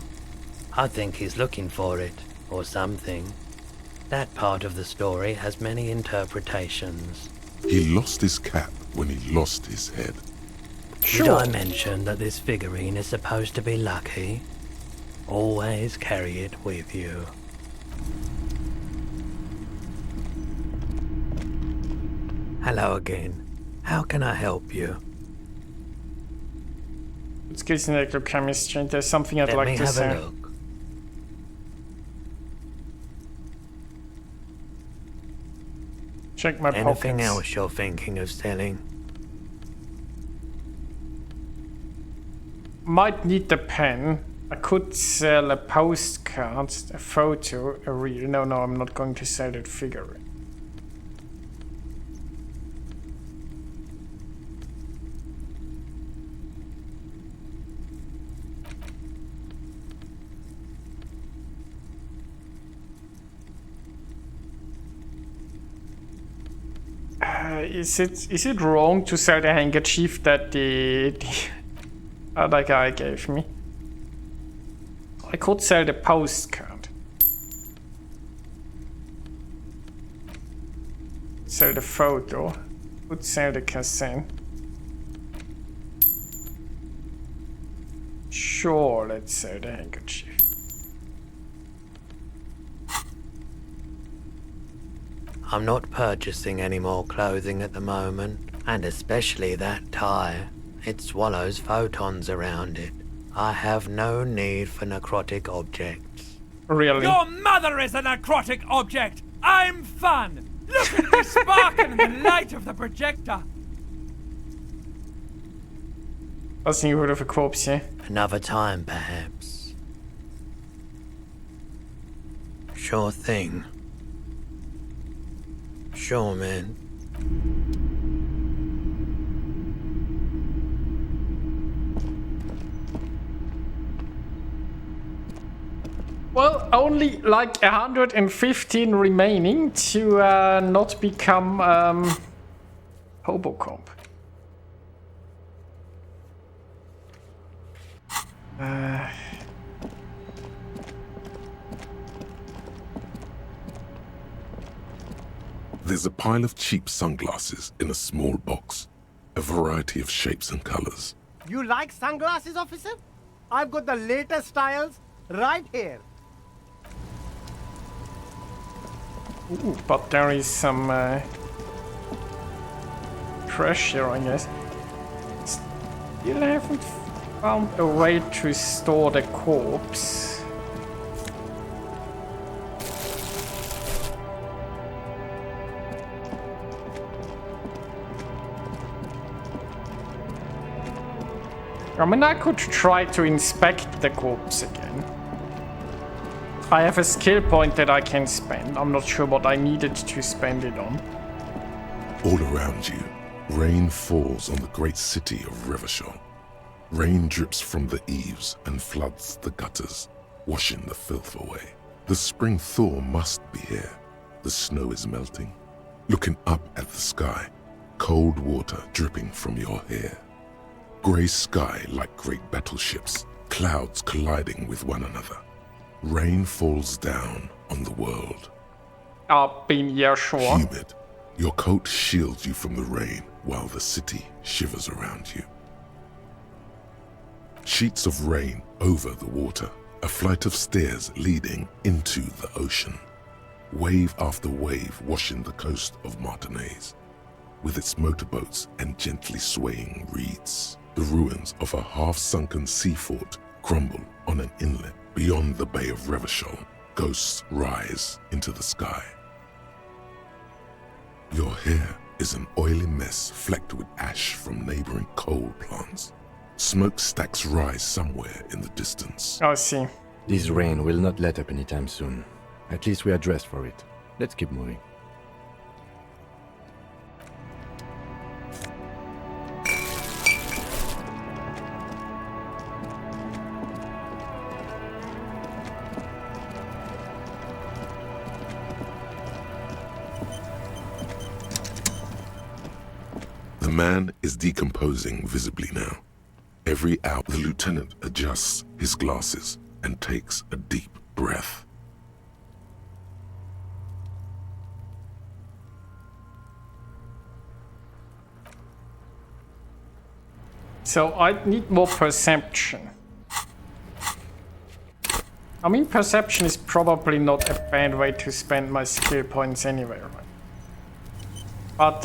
I think he's looking for it, or something. That part of the story has many interpretations. He lost his cap when he lost his head. Did I mention that this figurine is supposed to be lucky? Always carry it with you. Hello again. How can I help you? It's good in electrochemistry. There's something I'd Let like me to have say. a look. Check my Anything pockets. else you're thinking of selling? Might need the pen. I could sell a postcard, a photo, a reel. No, I'm not going to sell that figurine. Is it wrong to sell the handkerchief that the other guy gave me? I could sell the postcard. Sell the photo. Could sell the cassette. Sure, let's sell the handkerchief. I'm not purchasing any more clothing at the moment, and especially that tie. It swallows photons around it. I have no need for necrotic objects. Really? Your mother is a necrotic object! I'm fun! Look at me sparkle in the light of the projector! Was nie rid of a corpse, yeah? Another time, perhaps. Sure thing. Sure, man. Well, only like 115 remaining to not become Hobocop. There's a pile of cheap sunglasses in a small box, a variety of shapes and colors. You like sunglasses, officer? I've got the latest styles right here. Ooh, but there is some trash here, I guess. Still haven't found a way to store the corpse. I mean, I could try to inspect the corpse again. I have a skill point that I can spend. I'm not sure what I needed to spend it on. All around you, rain falls on the great city of Revachol. Rain drips from the eaves and floods the gutters, washing the filth away. The spring thaw must be here. The snow is melting. Looking up at the sky, cold water dripping from your hair. Grey sky like great battleships, clouds colliding with one another. Rain falls down on the world. I've been here, sure. Humid. Your coat shields you from the rain while the city shivers around you. Sheets of rain over the water, a flight of stairs leading into the ocean. Wave after wave washing the coast of Martinez, with its motorboats and gently swaying reeds. The ruins of a half-sunken sea fort crumble on an inlet beyond the Bay of Revachol. Ghosts rise into the sky. Your hair is an oily mess flecked with ash from neighboring coal plants. Smokestacks rise somewhere in the distance. I see. This rain will not let up anytime soon. At least we are dressed for it. Let's keep moving. The man is decomposing visibly now. Every hour, the lieutenant adjusts his glasses and takes a deep breath. So I need more perception. I mean, perception is probably not a bad way to spend my skill points anyway, right? But,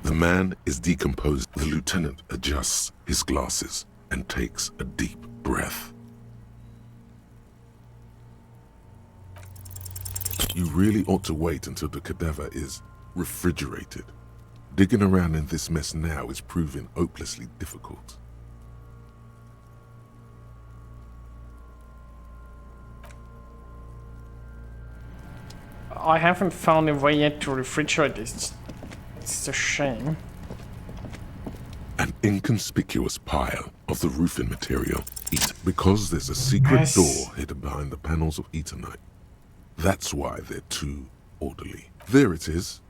The man is decomposed. The lieutenant adjusts his glasses and takes a deep breath. You really ought to wait until the cadaver is refrigerated. Digging around in this mess now is proving hopelessly difficult. I haven't found a way yet to refrigerate this. It's a shame. An inconspicuous pile of the roofing material. Because there's a secret Yes. door hidden behind the panels of Eternite. That's why they're too orderly. There it is.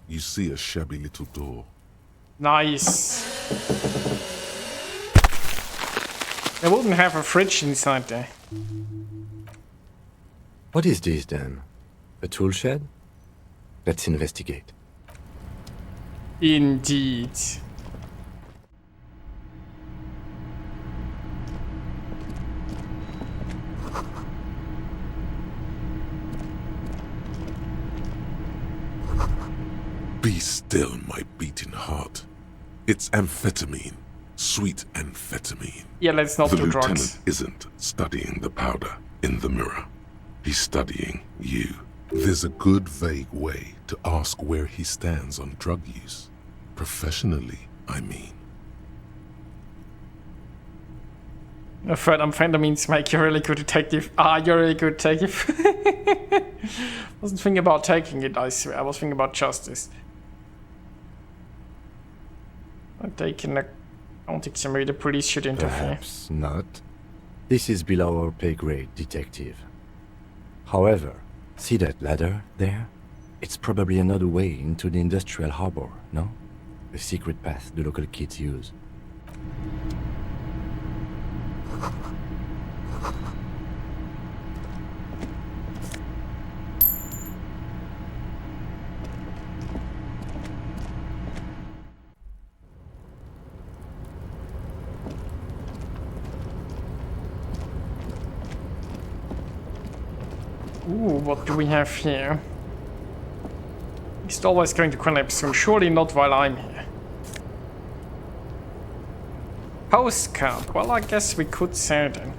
You see a shabby little door. Nice. They wouldn't have a fridge inside there. What is this then? A tool shed? Let's investigate. Indeed. Be still, my beating heart. It's amphetamine. Sweet amphetamine. Yeah, let's not The do lieutenant drugs. isn't studying the powder in the mirror. He's studying you. There's a good vague way to ask where he stands on drug use. Professionally, I mean. Amphetamines make you a really good detective. Ah, you're a really good detective. Wasn't thinking about taking it, I swear. I was thinking about justice. I'm taking a... I don't think maybe the police should interfere. Perhaps not. This is below our pay grade, detective. However, see that ladder there? It's probably another way into the industrial harbor, no? A secret path the local kids use. Ooh, what do we have here? It's always going to collapse soon. Surely not while I'm here. Postcard. Well, I guess we could say then.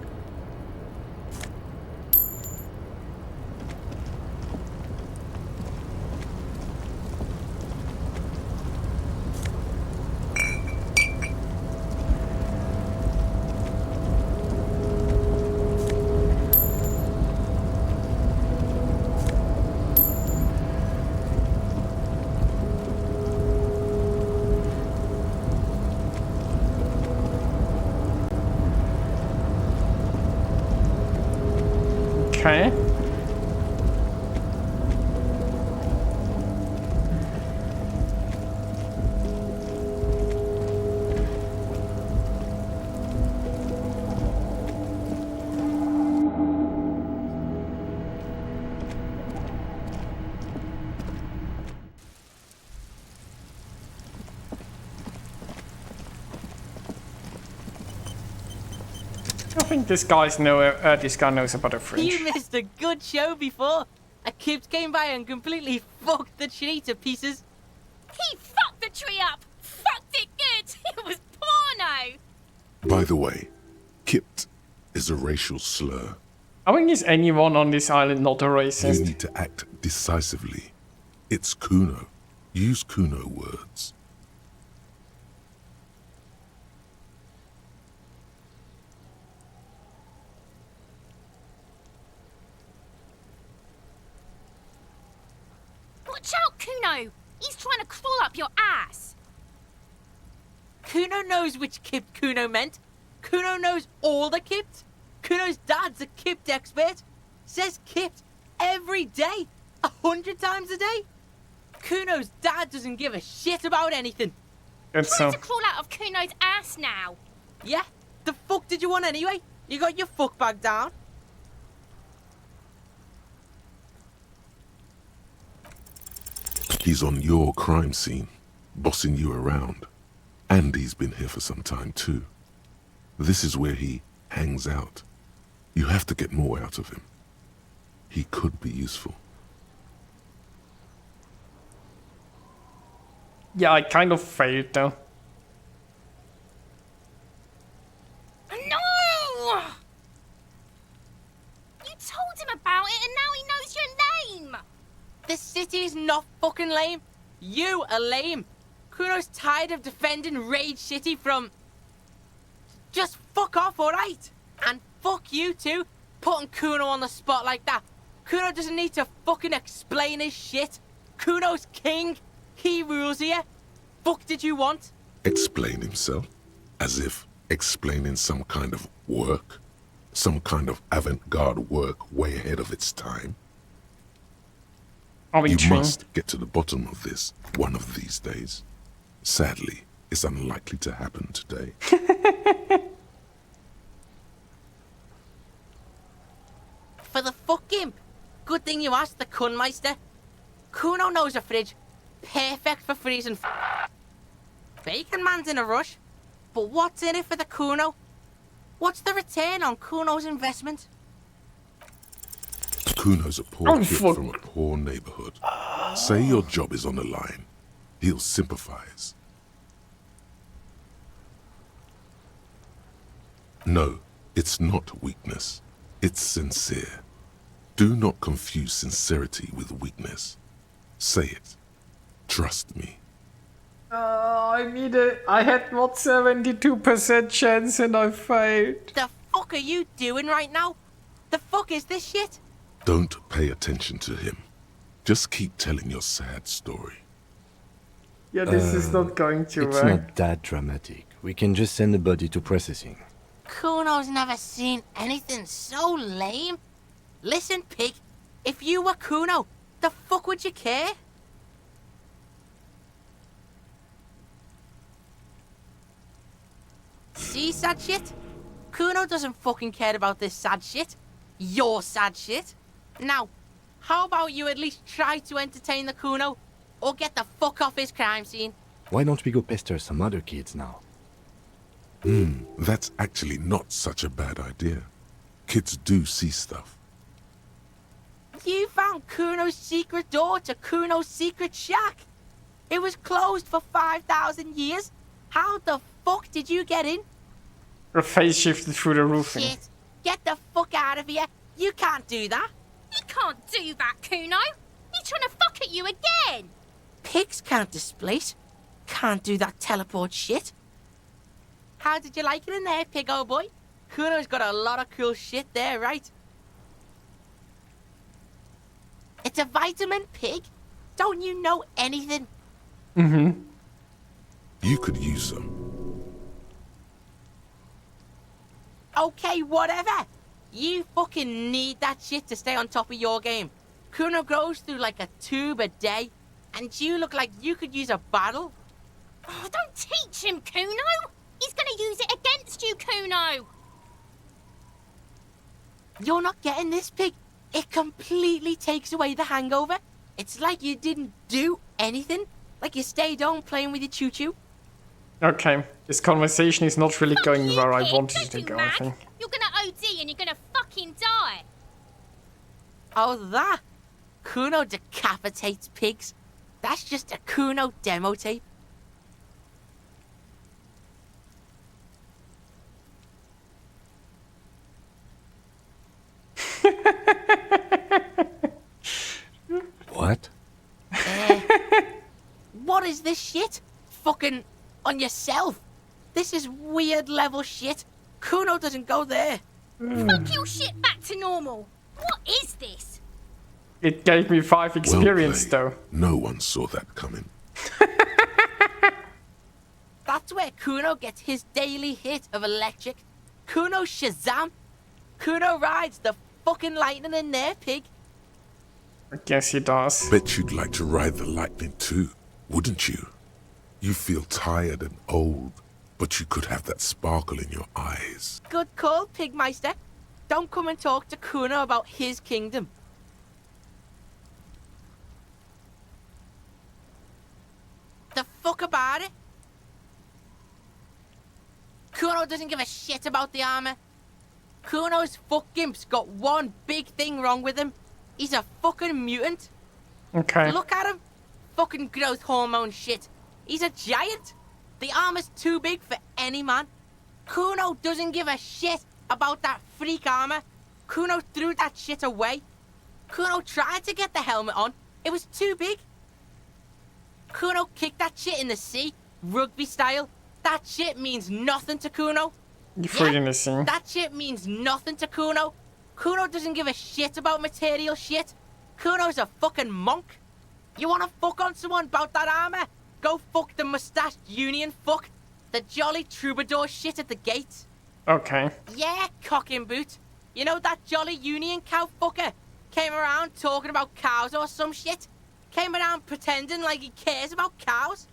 Okay. I think this guy knows about a fridge. You missed a good show before. A kid came by and completely fucked the tree to pieces. He fucked the tree up! Fucked it good! It was porno! By the way, Kipt is a racial slur. I think is anyone on this island not a racist? You need to act decisively. It's Kuno. Use Kuno words. Watch out, Kuno! He's trying to crawl up your ass! Kuno knows which Kipt Kuno meant. Kuno knows all the Kipt. Kuno's dad's a Kipt expert. Says Kipt every day. 100 times a day. Kuno's dad doesn't give a shit about anything. Trying to crawl out of Kuno's ass now. Yeah? The fuck did you want anyway? You got your fuck bag down? He's on your crime scene, bossing you around. And he's been here for some time too. This is where he hangs out. You have to get more out of him. He could be useful. Yeah, I kind of failed though. No! You told him about it and now he knows your name! This city is not fucking lame. You are lame. Kuno's tired of defending Rage City from... Just fuck off, alright? And fuck you too, putting Kuno on the spot like that. Kuno doesn't need to fucking explain his shit. Kuno's king. He rules here. Fuck did you want? Explain himself? As if explaining some kind of work? Some kind of avant-garde work way ahead of its time? You must get to the bottom of this one of these days. Sadly, it's unlikely to happen today. For the fuck imp. Good thing you asked the Kunmeister. Kuno knows a fridge. Perfect for freezing Bacon Man's in a rush. But what's in it for the Kuno? What's the return on Kuno's investment? Kuno's a poor kid from a poor neighborhood. Say your job is on the line. He'll sympathize. No, it's not weakness. It's sincere. Do not confuse sincerity with weakness. Say it. Trust me. I had what 72% chance and I failed. The fuck are you doing right now? The fuck is this shit? Don't pay attention to him. Just keep telling your sad story. Yeah, this is not going to It's work. not that dramatic. We can just send the body to processing. Kuno's never seen anything so lame. Listen, pig. If you were Kuno, the fuck would you care? See sad shit? Kuno doesn't fucking care about this sad shit. Your sad shit. Now, how about you at least try to entertain the Kuno, or get the fuck off his crime scene? Why don't we go pester some other kids now? That's actually not such a bad idea. Kids do see stuff. You found Kuno's secret door to Kuno's secret shack. It was closed for 5,000 years. How the fuck did you get in? Her face shifted through the roofing. Shit! Get the fuck out of here! You can't do that! You can't do that, Kuno! He's trying to fuck at you again! Pigs can't displace. Can't do that teleport shit. How did you like it in there, pig old boy? Kuno's got a lot of cool shit there, right? It's a vitamin pig. Don't you know anything? Mm-hmm. You could use some. Okay, whatever. You fucking need that shit to stay on top of your game. Kuno grows through like a tube a day, and you look like you could use a bottle. Oh, don't teach him, Kuno! He's gonna use it against you, Kuno! You're not getting this, pig. It completely takes away the hangover. It's like you didn't do anything. Like you stayed home playing with your choo-choo. Okay, this conversation is not really going where I wanted it to You go, I mad? think. You're gonna OD and you're gonna fucking die! Oh, that? Kuno decapitates pigs. That's just a Kuno demo tape. What? What is this shit? Fucking on yourself. This is weird level shit. Kuno doesn't go there. Fuck your shit back to normal! What is this? It gave me 5 experience, though. No one saw that coming. That's where Kuno gets his daily hit of electric. Kuno Shazam. Kuno rides the fucking lightning in there, pig. I guess he does. Bet you'd like to ride the lightning too, wouldn't you? You feel tired and old, but you could have that sparkle in your eyes. Good call, Pigmeister. Don't come and talk to Kuno about his kingdom. The fuck about it? Kuno doesn't give a shit about the armor. Kuno's fuck-gimp's got one big thing wrong with him. He's a fucking mutant. Okay. Look at him. Fucking growth hormone shit. He's a giant. The armor's too big for any man. Kuno doesn't give a shit about that freak armor. Kuno threw that shit away. Kuno tried to get the helmet on. It was too big. Kuno kicked that shit in the sea, rugby style. That shit means nothing to Kuno. You threw it in the sea. That shit means nothing to Kuno. Kuno doesn't give a shit about material shit. Kuno's a fucking monk. You wanna fuck on someone about that armor? Go fuck the mustached union fuck. The jolly troubadour shit at the gates. Okay. Yeah, cock in boot. You know that jolly union cow fucker? Came around talking about cows or some shit? Came around pretending like he cares about cows?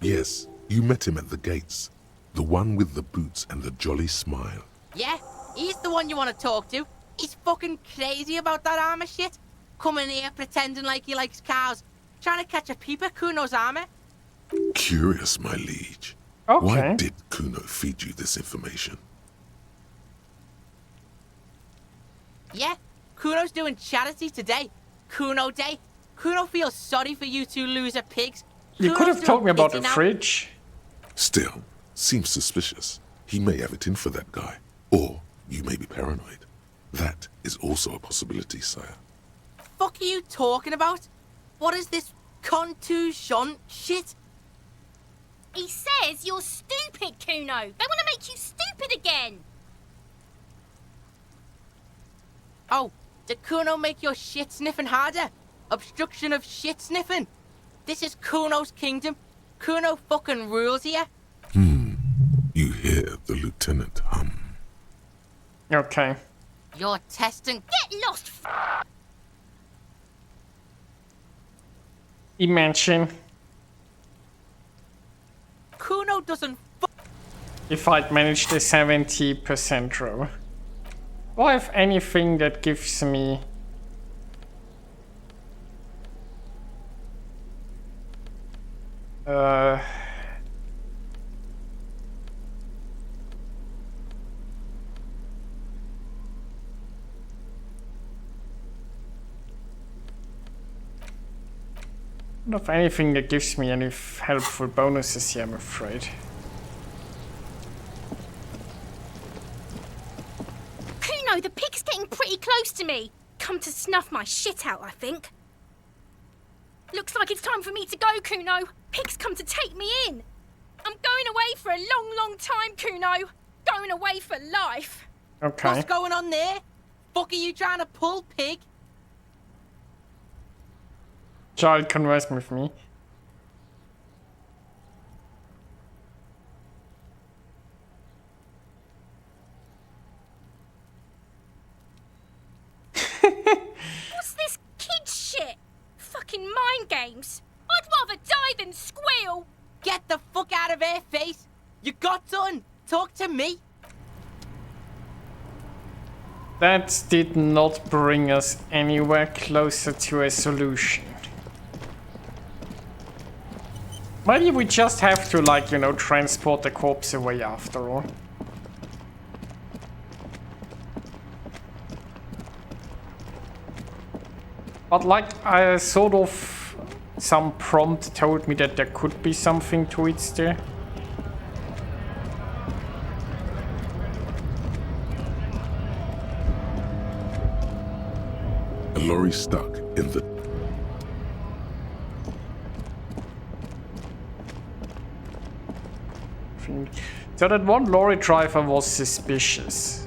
Yes, you met him at the gates. The one with the boots and the jolly smile. Yeah, he's the one you want to talk to. He's fucking crazy about that armor shit. Coming here pretending like he likes cows. Trying to catch a peep at Kuno's armor. Curious, my liege. Okay. Why did Kuno feed you this information? Yeah, Kuno's doing charity today. Kuno Day. Kuno feels sorry for you two loser pigs. You Kuno's could have doing told me about pity the now. fridge. Still, seems suspicious. He may have it in for that guy. Or you may be paranoid. That is also a possibility, sire. Fuck are you talking about? What is this contusion shit? He says you're stupid, Kuno. They want to make you stupid again. Oh, did Kuno make your shit sniffing harder? Obstruction of shit sniffing. This is Kuno's kingdom. Kuno fucking rules here. You hear the lieutenant hum. Okay. You're testing. Get lost, Imagine Kuno doesn't if I'd managed a 70% row. Or if anything that gives me... Not of anything that gives me any helpful bonuses here, I'm afraid. Kuno, the pig's getting pretty close to me. Come to snuff my shit out, I think. Looks like it's time for me to go, Kuno. Pig's come to take me in. I'm going away for a long, long time, Kuno. Going away for life. Okay. What's going on there? Fuck are you trying to pull, pig? Child, converse with me. What's this kid shit? Fucking mind games. I'd rather die than squeal. Get the fuck out of here, face. You got done. Talk to me. That did not bring us anywhere closer to a solution. Maybe we just have to, like, you know, transport the corpse away after all. But, like, I sort of... some prompt told me that there could be something to it still. A lorry stuck in the... So that one lorry driver was suspicious.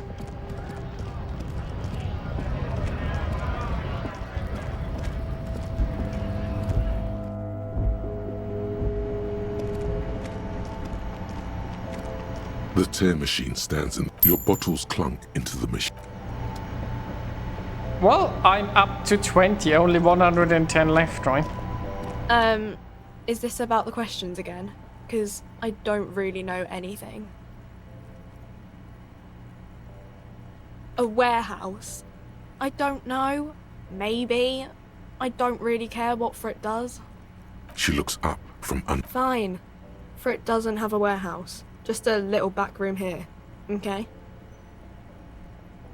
The tear machine stands and your bottles clunk into the machine. Well, I'm up to 20, only 110 left, right? Is this about the questions again? Because I don't really know anything. A warehouse? I don't know. Maybe. I don't really care what Frit does. She looks up from under. Fine. Frit doesn't have a warehouse. Just a little back room here. Okay?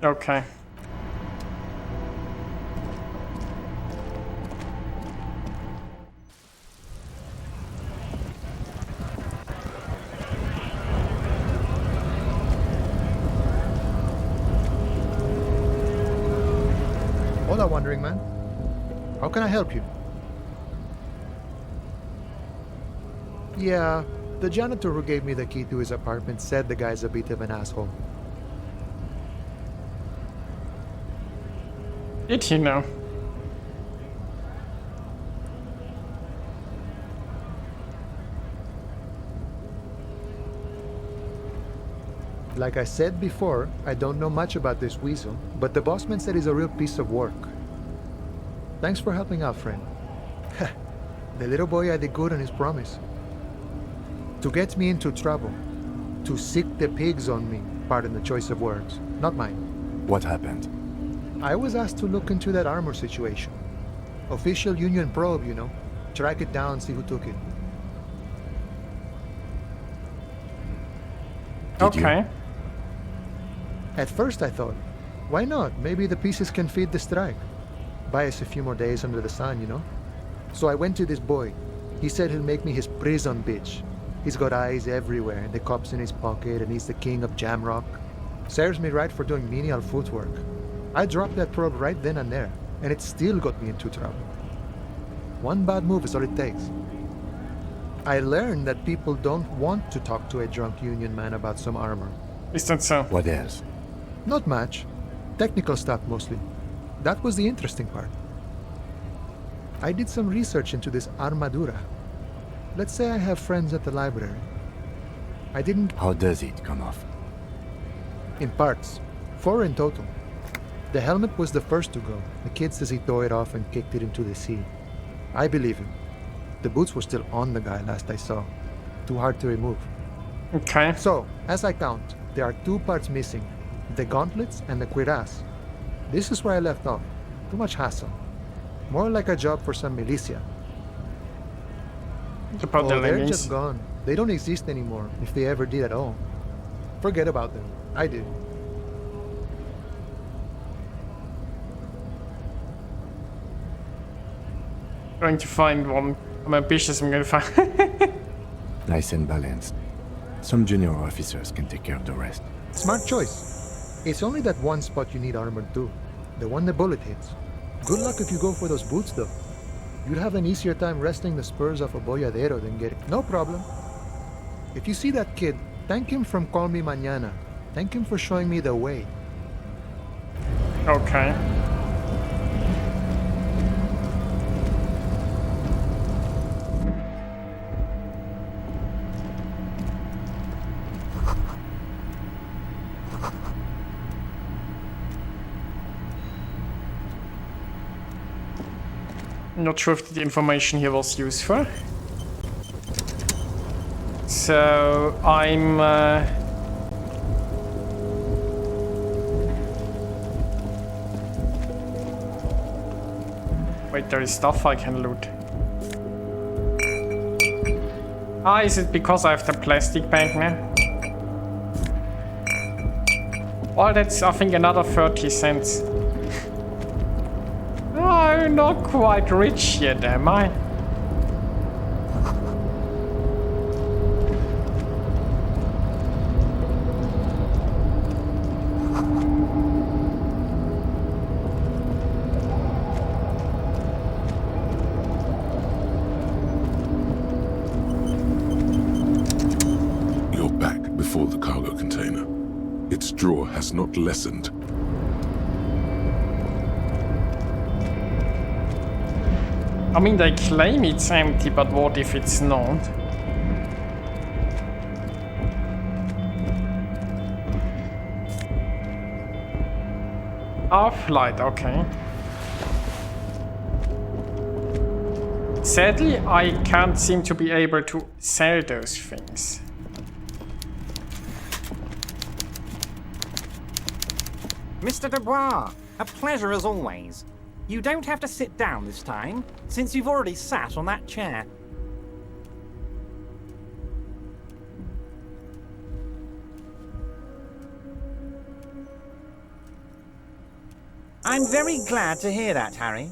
Okay. Hola, wandering man. How can I help you? Yeah, the janitor who gave me the key to his apartment said the guy's a bit of an asshole. Did he know? Like I said before, I don't know much about this weasel, but the bossman said he's a real piece of work. Thanks for helping out, friend. The little boy had it good on his promise. To get me into trouble. To sick the pigs on me, pardon the choice of words, not mine. What happened? I was asked to look into that armor situation. Official Union probe, you know. Track it down, see who took it. Okay. At first I thought, why not? Maybe the pieces can feed the strike. Buy us a few more days under the sun, you know? So I went to this boy. He said he'll make me his prison bitch. He's got eyes everywhere, the cops in his pocket, and he's the king of Jamrock. Serves me right for doing menial footwork. I dropped that probe right then and there, and it still got me into trouble. One bad move is all it takes. I learned that people don't want to talk to a drunk Union man about some armor. Is that so? What else? Not much. Technical stuff mostly. That was the interesting part. I did some research into this armadura. Let's say I have friends at the library. I didn't... How does it come off? In parts. 4 in total. The helmet was the first to go. The kid says he tore it off and kicked it into the sea. I believe him. The boots were still on the guy last I saw. Too hard to remove. Okay. So, as I count, there are 2 parts missing. The gauntlets and the cuirass. This is where I left off. Too much hassle. More like a job for some militia. About the they're leggings. just gone. They don't exist anymore, if they ever did at all. Forget about them. I did. Going to find one. I'm ambitious, I'm going to find... Nice and balanced. Some junior officers can take care of the rest. Smart choice. It's only that one spot you need armored too. The one the bullet hits. Good luck if you go for those boots though. You'd have an easier time wresting the spurs off a boyadero than getting... No problem. If you see that kid, thank him from Call Me Mañana. Thank him for showing me the way. Okay. Not sure if the information here was useful. So I'm wait, there is stuff I can loot. Ah, is it because I have the plastic bag now? Well, that's I think another 30 cents. I'm not quite rich yet, am I? You're back before the cargo container. Its drawer has not lessened. I mean, they claim it's empty, but what if it's not? Half-light, okay. Sadly, I can't seem to be able to sell those things. Mr. Dubois, a pleasure as always. You don't have to sit down this time, since you've already sat on that chair. I'm very glad to hear that, Harry.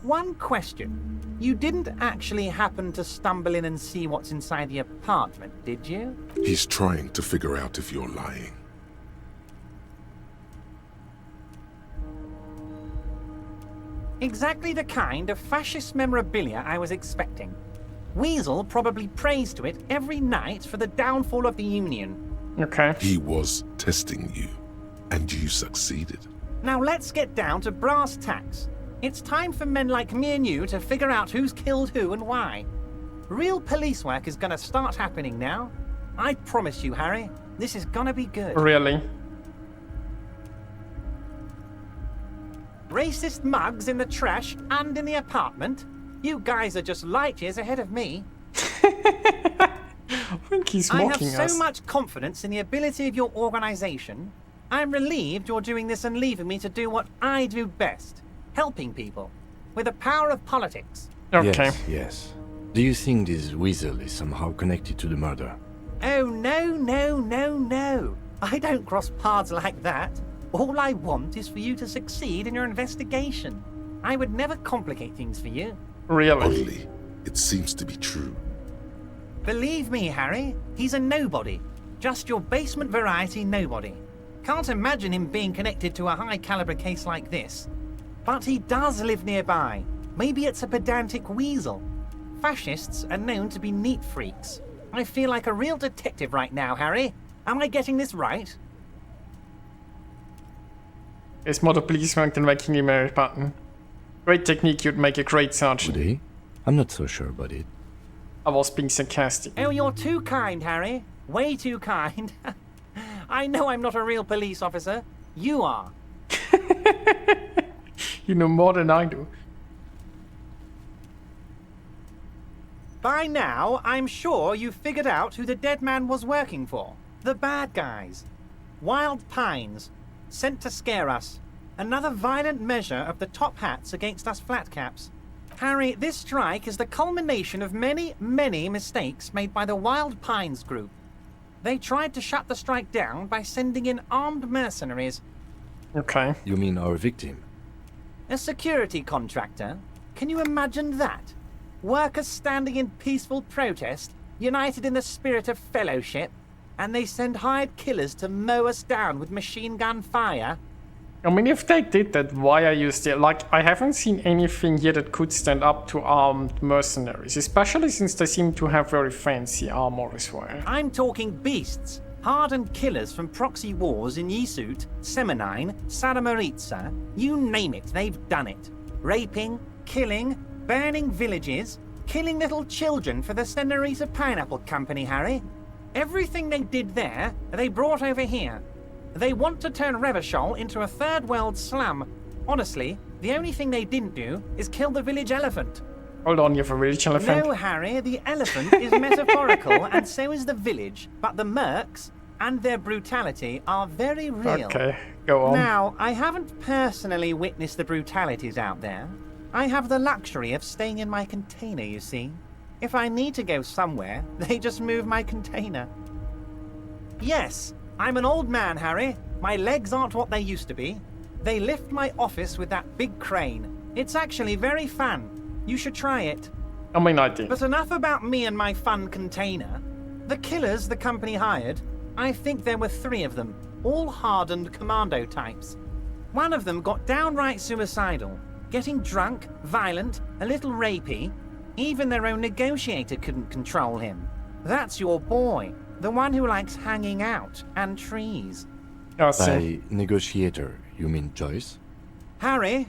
One question. You didn't actually happen to stumble in and see what's inside the apartment, did you? He's trying to figure out if you're lying. Exactly the kind of fascist memorabilia I was expecting. Weasel probably prays to it every night for the downfall of the Union. Okay. He was testing you, and you succeeded. Now let's get down to brass tacks. It's time for men like me and you to figure out who's killed who and why. Real police work is gonna start happening now. I promise you, Harry, this is gonna be good. Really? Racist mugs in the trash and in the apartment? You guys are just light years ahead of me. I think he's mocking us. I have so much confidence in the ability of your organization. I'm relieved you're doing this and leaving me to do what I do best. Helping people. With the power of politics. Okay. Yes, yes. Do you think this weasel is somehow connected to the murder? Oh, no. I don't cross paths like that. All I want is for you to succeed in your investigation. I would never complicate things for you. Really? Oddly, it seems to be true. Believe me, Harry, he's a nobody. Just your basement variety nobody. Can't imagine him being connected to a high-caliber case like this. But he does live nearby. Maybe it's a pedantic weasel. Fascists are known to be neat freaks. I feel like a real detective right now, Harry. Am I getting this right? Is more the policeman than making email button. Great technique, you'd make a great sergeant. Would he? I'm not so sure about it. I was being sarcastic. Oh, you're too kind, Harry. Way too kind. I know I'm not a real police officer. You are. You know more than I do. By now, I'm sure you've figured out who the dead man was working for. The bad guys. Wild Pines. Sent to scare us. Another violent measure of the top hats against us flatcaps. Harry, this strike is the culmination of many, many mistakes made by the Wild Pines group. They tried to shut the strike down by sending in armed mercenaries. Okay. You mean our victim? A security contractor? Can you imagine that? Workers standing in peaceful protest, united in the spirit of fellowship, and they send hired killers to mow us down with machine gun fire. I mean, if they did that, why are you still... Like, I haven't seen anything here that could stand up to armed mercenaries, especially since they seem to have very fancy armor as well. I'm talking beasts. Hardened killers from proxy wars in Yisut, Semenine, Saramaritsa, you name it, they've done it. Raping, killing, burning villages, killing little children for the Senorita Pineapple Company, Harry. Everything they did there, they brought over here. They want to turn Revachol into a third world slum. Honestly, the only thing they didn't do is kill the village elephant. Hold on, you have a village elephant? No, Harry, the elephant is metaphorical and so is the village, but the mercs and their brutality are very real. Okay, go on. Now, I haven't personally witnessed the brutalities out there. I have the luxury of staying in my container, you see. If I need to go somewhere, they just move my container. Yes, I'm an old man, Harry. My legs aren't what they used to be. They lift my office with that big crane. It's actually very fun. You should try it. I mean, I did. But enough about me and my fun container. The killers the company hired, I think there were 3 of them, all hardened commando types. One of them got downright suicidal, getting drunk, violent, a little rapey. Even their own negotiator couldn't control him. That's your boy. The one who likes hanging out and trees. By negotiator, you mean Joyce? Harry,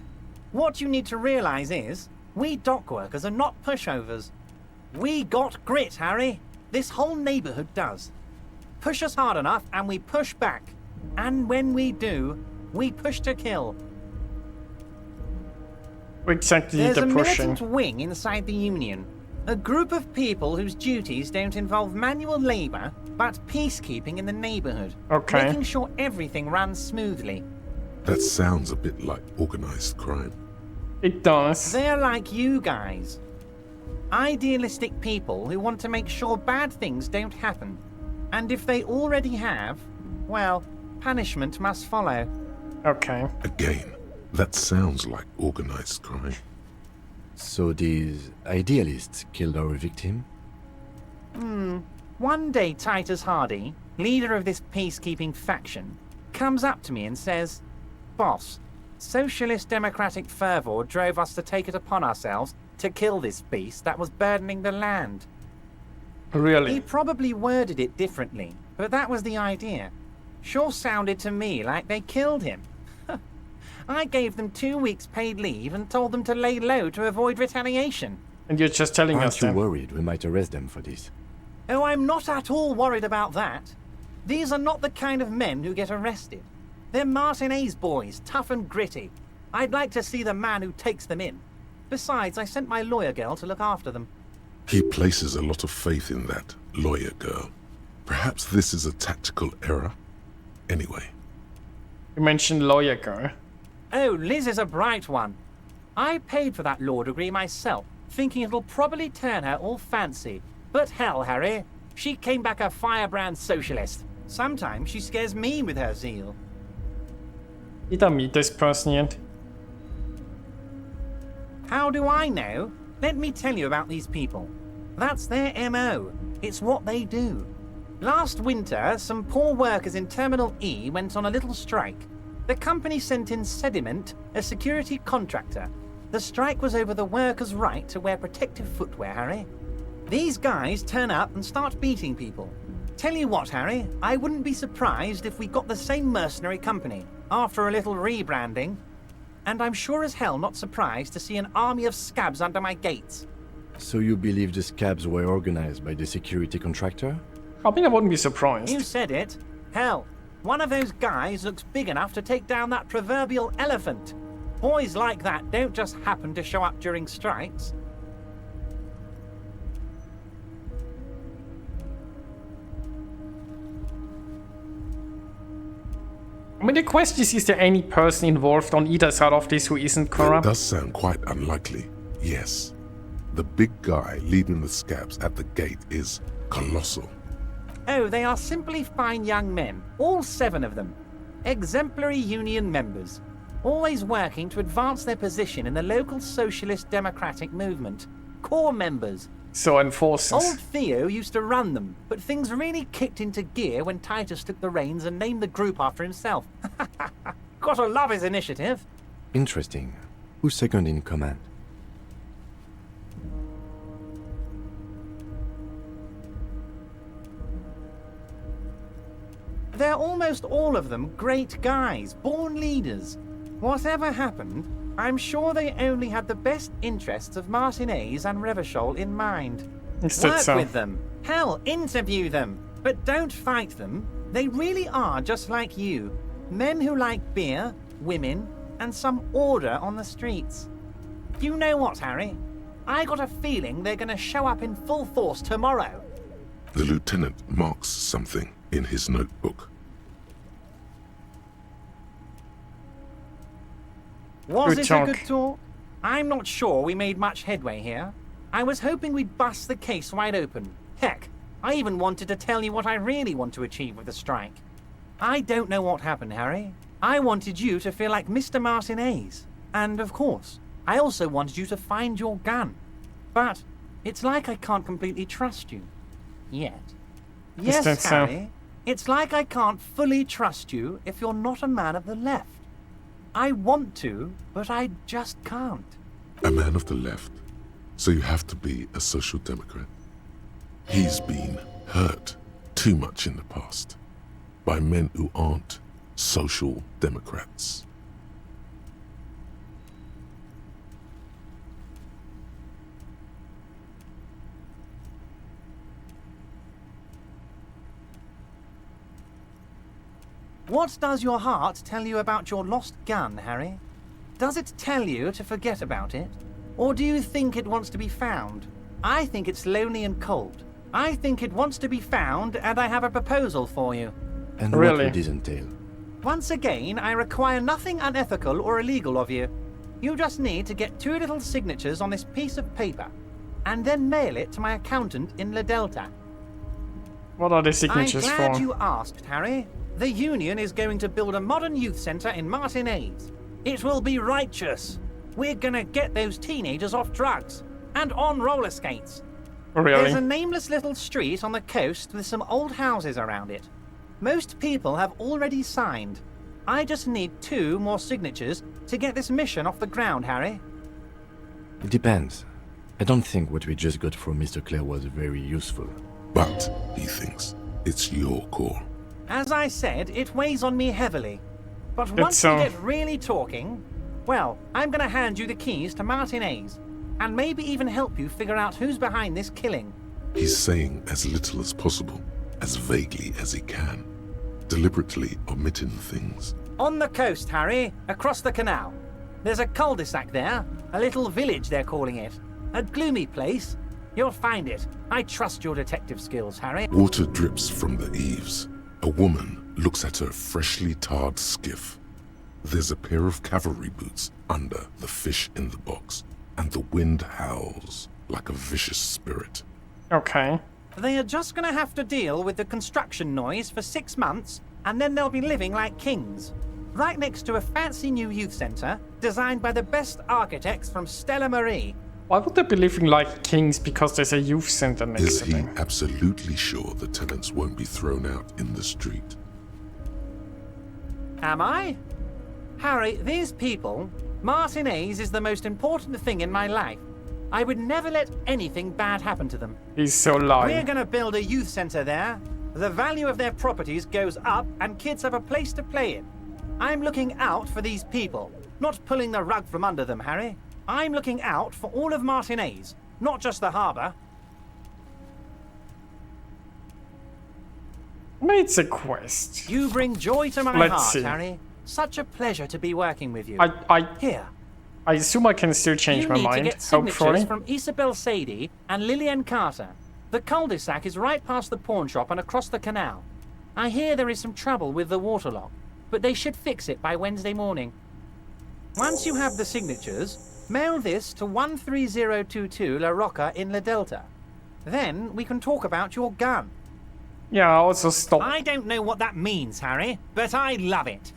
what you need to realize is, we dock workers are not pushovers. We got grit, Harry. This whole neighborhood does. Push us hard enough and we push back. And when we do, we push to kill. Exactly, There's the a pushing. militant wing inside the Union. A group of people whose duties don't involve manual labor, but peacekeeping in the neighborhood. Okay. Making sure everything runs smoothly. That sounds a bit like organized crime. It does. They're like you guys. Idealistic people who want to make sure bad things don't happen. And if they already have, well, punishment must follow. Okay. Again, that sounds like organized crime. So these idealists killed our victim? One day Titus Hardy, leader of this peacekeeping faction, comes up to me and says, "Boss, socialist democratic fervor drove us to take it upon ourselves to kill this beast that was burdening the land." Really? He probably worded it differently, but that was the idea. Sure sounded to me like they killed him. I gave them 2 weeks paid leave and told them to lay low to avoid retaliation. And you're just telling us Aren't you that. worried we might arrest them for this? Oh, I'm not at all worried about that. These are not the kind of men who get arrested. They're Martinez boys, tough and gritty. I'd like to see the man who takes them in. Besides, I sent my lawyer girl to look after them. He places a lot of faith in that lawyer girl. Perhaps this is a tactical error? Anyway. You mentioned lawyer girl. Oh, Liz is a bright one. I paid for that law degree myself, thinking it'll probably turn her all fancy. But hell, Harry, she came back a firebrand socialist. Sometimes she scares me with her zeal. Did I meet this person yet? How do I know? Let me tell you about these people. That's their MO. It's what they do. Last winter, some poor workers in Terminal E went on a little strike. The company sent in Sediment, a security contractor. The strike was over the workers' right to wear protective footwear, Harry. These guys turn up and start beating people. Tell you what, Harry, I wouldn't be surprised if we got the same mercenary company after a little rebranding. And I'm sure as hell not surprised to see an army of scabs under my gates. So you believe the scabs were organized by the security contractor? I mean, I wouldn't be surprised. You said it. Hell, one of those guys looks big enough to take down that proverbial elephant. Boys like that don't just happen to show up during strikes. I mean, the question is there any person involved on either side of this who isn't That corrupt? does sound quite unlikely, yes. The big guy leading the scabs at the gate is colossal. Oh, they are simply fine young men, all 7 of them. Exemplary union members, always working to advance their position in the local socialist democratic movement. Core members, So enforces. Old Theo used to run them, but things really kicked into gear when Titus took the reins and named the group after himself. Gotta love his initiative. Interesting. Who's second in command? They're almost all of them great guys, born leaders. Whatever happened, I'm sure they only had the best interests of Martinez and Revachol in mind. Work with them. Hell, interview them. But don't fight them. They really are just like you. Men who like beer, women, and some order on the streets. You know what, Harry? I got a feeling they're gonna show up in full force tomorrow. The lieutenant marks something in his notebook. Was it a good talk? I'm not sure we made much headway here. I was hoping we'd bust the case wide open. Heck, I even wanted to tell you what I really want to achieve with the strike. I don't know what happened, Harry. I wanted you to feel like Mr. Martinez. And, of course, I also wanted you to find your gun. But it's like I can't completely trust you. Yet. Yes, Harry. It's like I can't fully trust you if you're not a man of the left. I want to, but I just can't. A man of the left? So you have to be a social democrat? He's been hurt too much in the past by men who aren't social democrats. What does your heart tell you about your lost gun, Harry? Does it tell you to forget about it? Or do you think it wants to be found? I think it's lonely and cold. I think it wants to be found, and I have a proposal for you. And what would this entail? Once again, I require nothing unethical or illegal of you. You just need to get 2 little signatures on this piece of paper, and then mail it to my accountant in La Delta. What are the signatures I'm glad for? you asked, Harry. The Union is going to build a modern youth centre in Martinez. It will be righteous. We're gonna get those teenagers off drugs and on roller skates. Really? There's a nameless little street on the coast with some old houses around it. Most people have already signed. I just need 2 more signatures to get this mission off the ground, Harry. It depends. I don't think what we just got from Mr. Clare was very useful. But, he thinks, it's your call. As I said, it weighs on me heavily. But once we get really talking, well, I'm gonna hand you the keys to Martinez, and maybe even help you figure out who's behind this killing. He's saying as little as possible, as vaguely as he can, deliberately omitting things. On the coast, Harry, across the canal. There's a cul-de-sac there, a little village they're calling it. A gloomy place. You'll find it. I trust your detective skills, Harry. Water drips from the eaves. A woman looks at her freshly tarred skiff. There's a pair of cavalry boots under the fish in the box, and the wind howls like a vicious spirit. Okay. They are just gonna have to deal with the construction noise for 6 months, and then they'll be living like kings. Right next to a fancy new youth centre, designed by the best architects from Stella Marie. Why would they be living like kings because there's a youth center next Is to he them? absolutely sure the tenants won't be thrown out in the street? Am I? Harry, these people, Martinez is the most important thing in my life. I would never let anything bad happen to them. He's so lying. We're gonna build a youth center there. The value of their properties goes up and kids have a place to play in. I'm looking out for these people, not pulling the rug from under them, Harry. I'm looking out for all of Martinez, not just the harbour. It's a quest. You bring joy to my Let's heart, see. Harry. Such a pleasure to be working with you. Here. I assume I can still change my You need mind, to get signatures hopefully. from Isabel Sadie and Lillian Carter. The cul-de-sac is right past the pawn shop and across the canal. I hear there is some trouble with the waterlock, but they should fix it by Wednesday morning. Once you have the signatures, mail this to 13022 La Rocca in La Delta. Then we can talk about your gun. Yeah, I also stop. I don't know what that means, Harry, but I love it.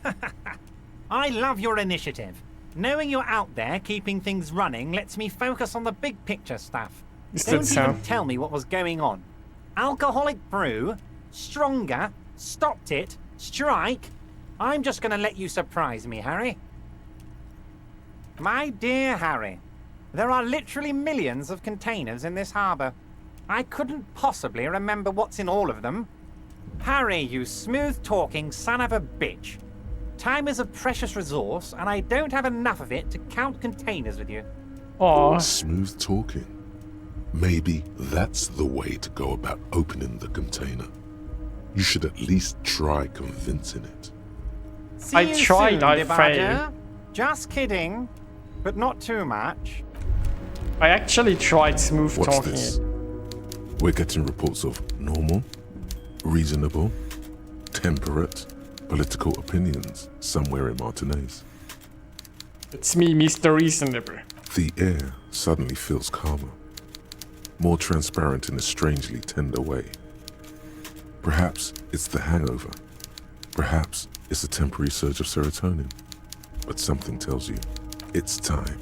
I love your initiative. Knowing you're out there keeping things running lets me focus on the big picture stuff. Is Don't that so? even tell me what was going on. Alcoholic brew, stronger, stopped it, strike. I'm just going to let you surprise me, Harry. My dear Harry, there are literally millions of containers in this harbour. I couldn't possibly remember what's in all of them. Harry, you smooth-talking son of a bitch. Time is a precious resource, and I don't have enough of it to count containers with you. Aw. Smooth talking. Maybe that's the way to go about opening the container. You should at least try convincing it. See I you tried, soon, I Debater. failed. Just kidding, but not too much. I actually tried smooth What's talking this? it. We're getting reports of normal, reasonable, temperate, political opinions somewhere in Martinez. It's me, Mr. Reasonable. The air suddenly feels calmer, more transparent in a strangely tender way. Perhaps it's the hangover. Perhaps it's a temporary surge of serotonin. But something tells you it's time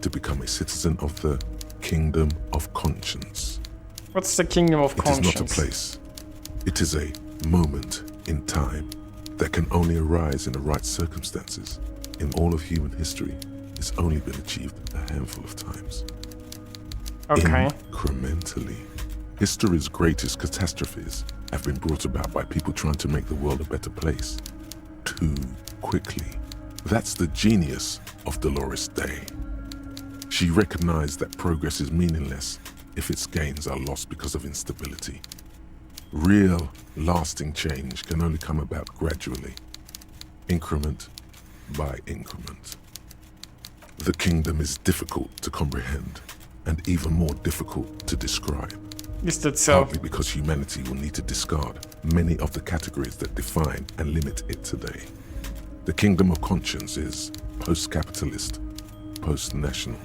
to become a citizen of the Kingdom of Conscience. What's the Kingdom of Conscience? It is not a place. It is a moment in time that can only arise in the right circumstances. In all of human history, it's only been achieved a handful of times. Okay. Incrementally. History's greatest catastrophes have been brought about by people trying to make the world a better place. Too quickly. That's the genius of Dolores Day. She recognized that progress is meaningless if its gains are lost because of instability. Real, lasting change can only come about gradually, increment by increment. The kingdom is difficult to comprehend, and even more difficult to describe. Is that so? Partly because humanity will need to discard many of the categories that define and limit it today. The Kingdom of Conscience is post-capitalist, post-national.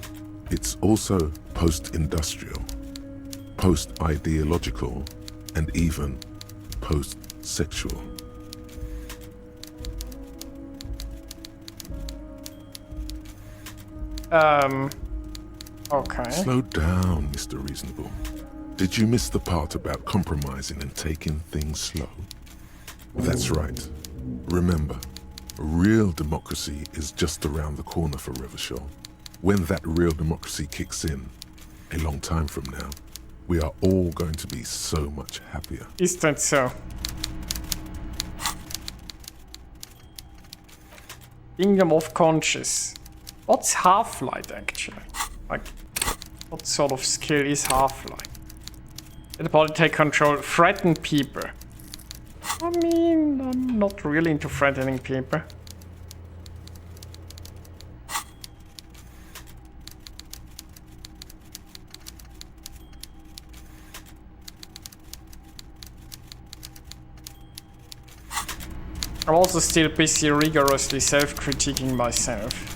It's also post-industrial, post-ideological, and even post-sexual. Okay. Slow down, Mr. Reasonable. Did you miss the part about compromising and taking things slow? That's right. Remember, real democracy is just around the corner for Revachol. When that real democracy kicks in, a long time from now, we are all going to be so much happier. Is that so? Kingdom of Conscience. What's Half-Light actually? Like, what sort of skill is Half-Light? Let the body take control. Threaten people. I mean, I'm not really into threatening people. I'm also still busy rigorously self-critiquing myself.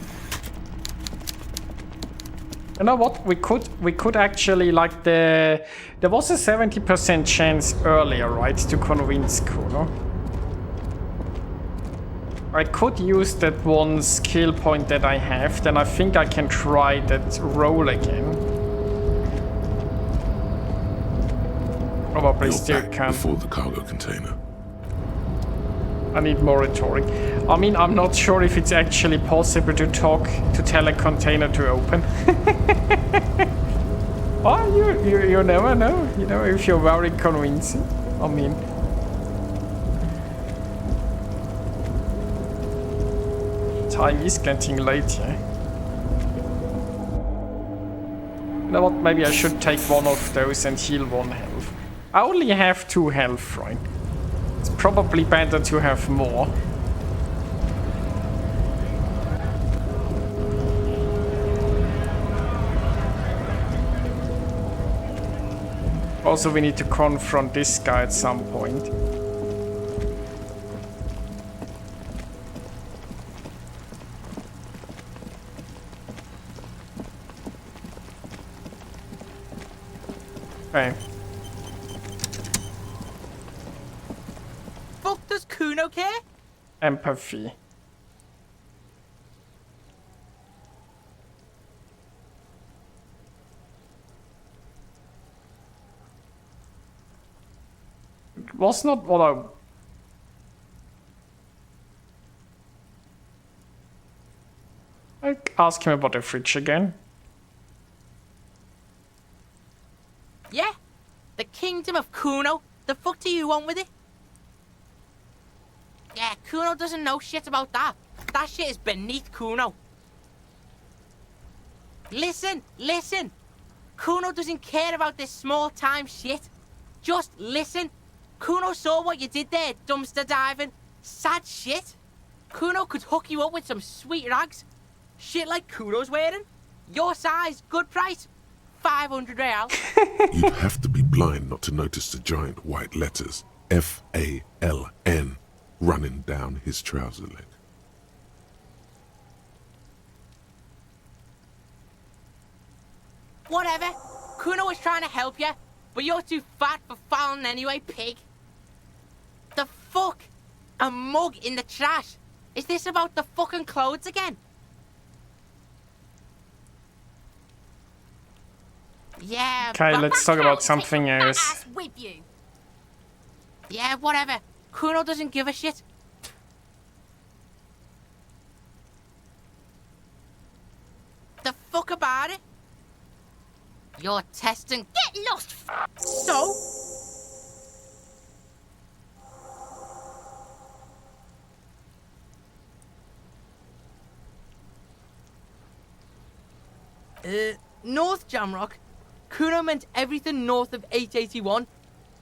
You know what? We could actually, like, there was a 70% chance earlier, right, to convince Kuno. I could use that one skill point that I have, then I think I can try that roll again. Probably You're still back can. before the cargo container. I need more rhetoric. I mean, I'm not sure if it's actually possible to tell a container to open. Oh, you never know, you know, if you're very convincing. I mean, time is getting late, yeah. You know what, maybe I should take one of those and heal 1 health. I only have 2 health, right? It's probably better to have more. Also, we need to confront this guy at some point. Okay. Fuck does Kuno care? Empathy. was not what I... I'll ask him about the fridge again. Yeah? The Kingdom of Kuno? The fuck do you want with it? Yeah, Kuno doesn't know shit about that. That shit is beneath Kuno. Listen, listen. Kuno doesn't care about this small-time shit. Just listen. Kuno saw what you did there, dumpster diving. Sad shit. Kuno could hook you up with some sweet rags. Shit like Kuno's wearing. Your size, good price. 500 real. You'd have to be blind not to notice the giant white letters F-A-L-N running down his trouser leg. Whatever. Kuno was trying to help you, but you're too fat for falling anyway, pig. The fuck? A mug in the trash? Is this about the fucking clothes again? Yeah, Okay, but let's talk about something else. With you. Yeah, whatever. Kuno doesn't give a shit. The fuck about it? You're testing. Get lost. So? North Jamrock. Kuno meant everything north of 881.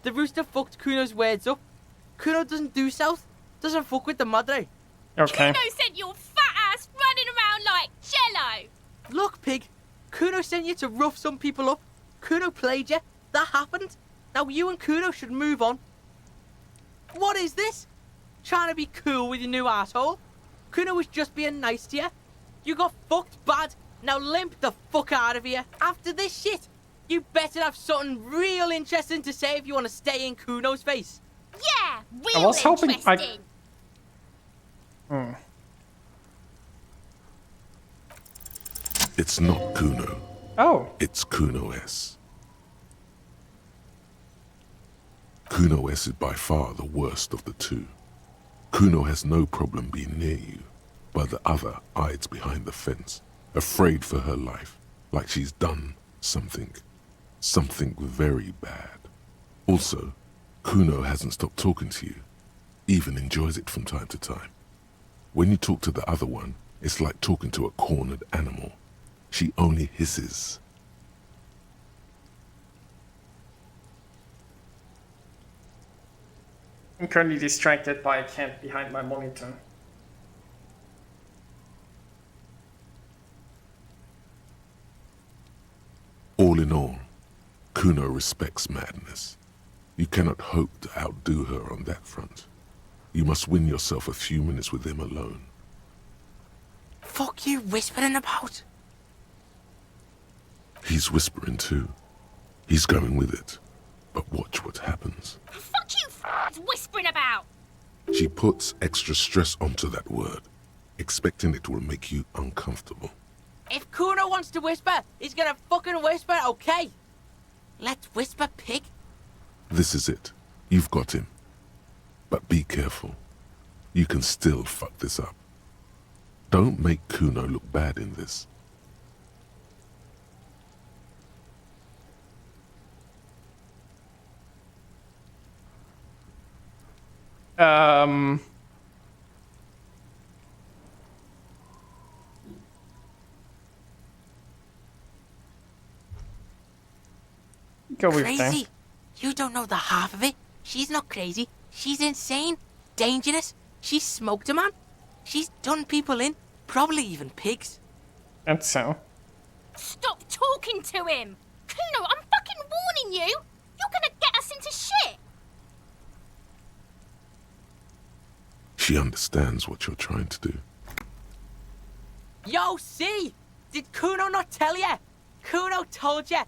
The rooster fucked Kuno's words up. Kuno doesn't do south. Doesn't fuck with the madre. Okay. Kuno sent your fat ass running around like jello. Look, pig. Kuno sent you to rough some people up. Kuno played you. That happened. Now you and Kuno should move on. What is this? Trying to be cool with your new asshole? Kuno was just being nice to you. You got fucked bad. Now limp the fuck out of here. After this shit, you better have something real interesting to say if you want to stay in Kuno's face. Yeah, real I was hoping interesting. It's not Kuno. Oh. It's Kuno S. Kuno S is by far the worst of the two. Kuno has no problem being near you, but the other hides behind the fence, afraid for her life, like she's done something very bad. Also, Kuno hasn't stopped talking to you, even enjoys it from time to time. When you talk to the other one, it's like talking to a cornered animal. She only hisses. I'm currently distracted by a cat behind my monitor. All in all, Kuno respects madness. You cannot hope to outdo her on that front. You must win yourself a few minutes with him alone. Fuck you whispering about? He's whispering too. He's going with it. But watch what happens. Fuck you whispering about. She puts extra stress onto that word, expecting it will make you uncomfortable. If Kuno wants to whisper, he's gonna fucking whisper, okay? Let's whisper, pig. This is it. You've got him. But be careful. You can still fuck this up. Don't make Kuno look bad in this. Go with Crazy? them. You don't know the half of it. She's not crazy. She's insane. Dangerous. She's smoked a man. She's done people in. Probably even pigs. And so? Stop talking to him. Kuno, I'm fucking warning you. You're gonna get us into shit. She understands what you're trying to do. Yo, see? Did Kuno not tell you? Kuno told you.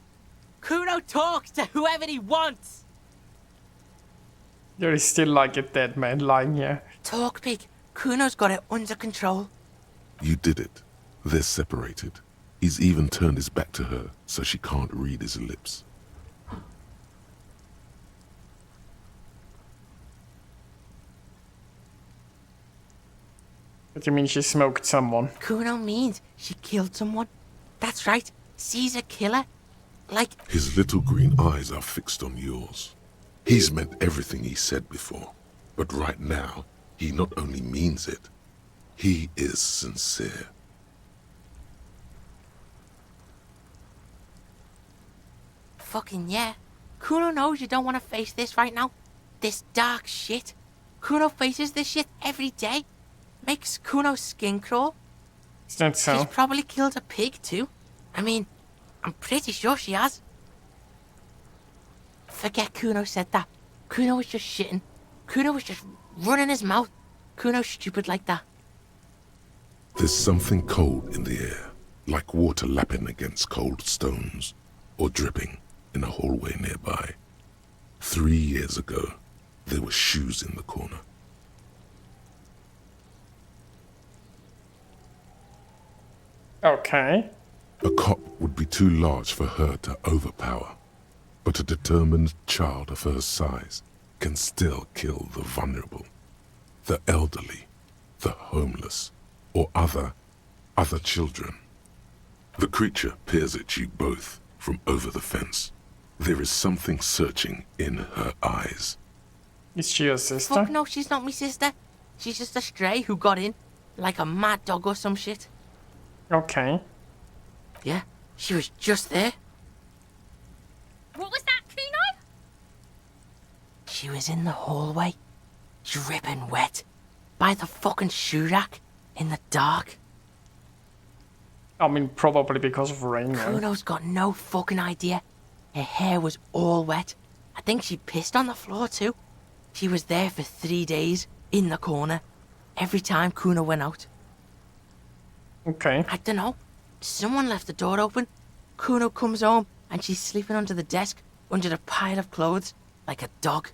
Kuno talks to whoever he wants. There is still like a dead man lying here. Talk, pig. Kuno's got it under control. You did it. They're separated. He's even turned his back to her so she can't read his lips. What do you mean she smoked someone? Kuno means she killed someone. That's right. She's a killer. Like... His little green eyes are fixed on yours. He's meant everything he said before. But right now, he not only means it, he is sincere. Fucking yeah. Kuno knows you don't want to face this right now. This dark shit. Kuno faces this shit every day. Makes Kuno's skin crawl. Is that so? She's probably killed a pig too. I mean, I'm pretty sure she has. Forget Kuno said that. Kuno was just shitting. Kuno was just running his mouth. Kuno's stupid like that. There's something cold in the air, like water lapping against cold stones, or dripping in a hallway nearby. 3 years ago, there were shoes in the corner. Okay. A cop would be too large for her to overpower, but a determined child of her size can still kill the vulnerable, the elderly, the homeless, or other children. The creature peers at you both from over the fence. There is something searching in her eyes. Is she your sister? Fuck no, she's not my sister. She's just a stray who got in, like a mad dog or some shit. Okay. Yeah, she was just there. What was that, Kuno? She was in the hallway, dripping wet, by the fucking shoe rack, in the dark. I mean, probably because of rain, right? Kuno's got no fucking idea. Her hair was all wet. I think she pissed on the floor too. She was there for 3 days, in the corner, every time Kuno went out. Okay. I don't know. Someone left the door open. Kuno comes home and she's sleeping under the desk, under the pile of clothes, like a dog.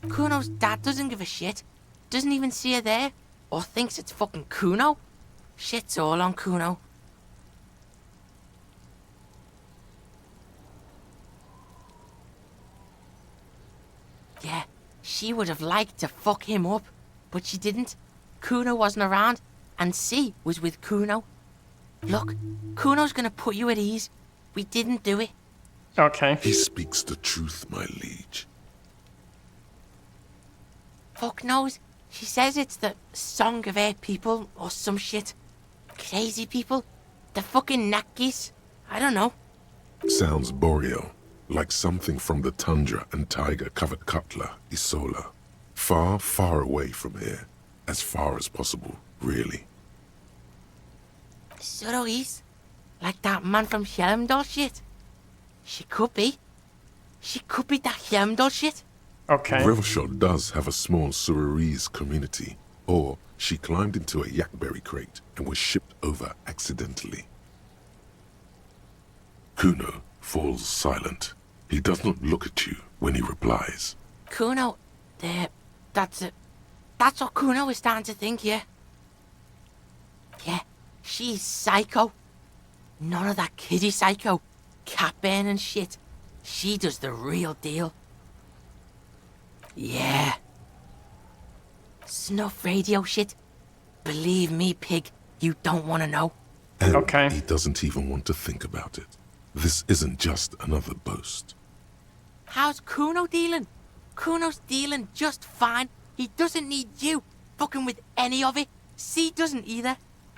Kuno's dad doesn't give a shit. Doesn't even see her there, or thinks it's fucking Kuno. Shit's all on Kuno. Yeah, she would have liked to fuck him up, but she didn't. Kuno wasn't around, and C was with Kuno. Look, Kuno's gonna put you at ease. We didn't do it. Okay. He speaks the truth, my liege. Fuck knows. She says it's the song of her people or some shit. Crazy people. The fucking Nakis. I don't know. Sounds boreal, like something from the tundra and tiger-covered Cutler, Isola. Far, far away from here. As far as possible, really. Surois? Like that man from Helmdall shit? She could be. She could be that Helmdall shit. Okay. Revelshot does have a small Suroese community, or she climbed into a yakberry crate and was shipped over accidentally. Kuno falls silent. He does not look at you when he replies. Kuno, that's it. That's what Kuno is starting to think, yeah. Yeah, she's psycho. None of that kiddie psycho, cat burning shit. She does the real deal. Yeah. Snuff radio shit. Believe me, pig, you don't want to know. And okay. He doesn't even want to think about it. This isn't just another boast. How's Kuno dealing? Kuno's dealing just fine. He doesn't need you fucking with any of it. C doesn't either.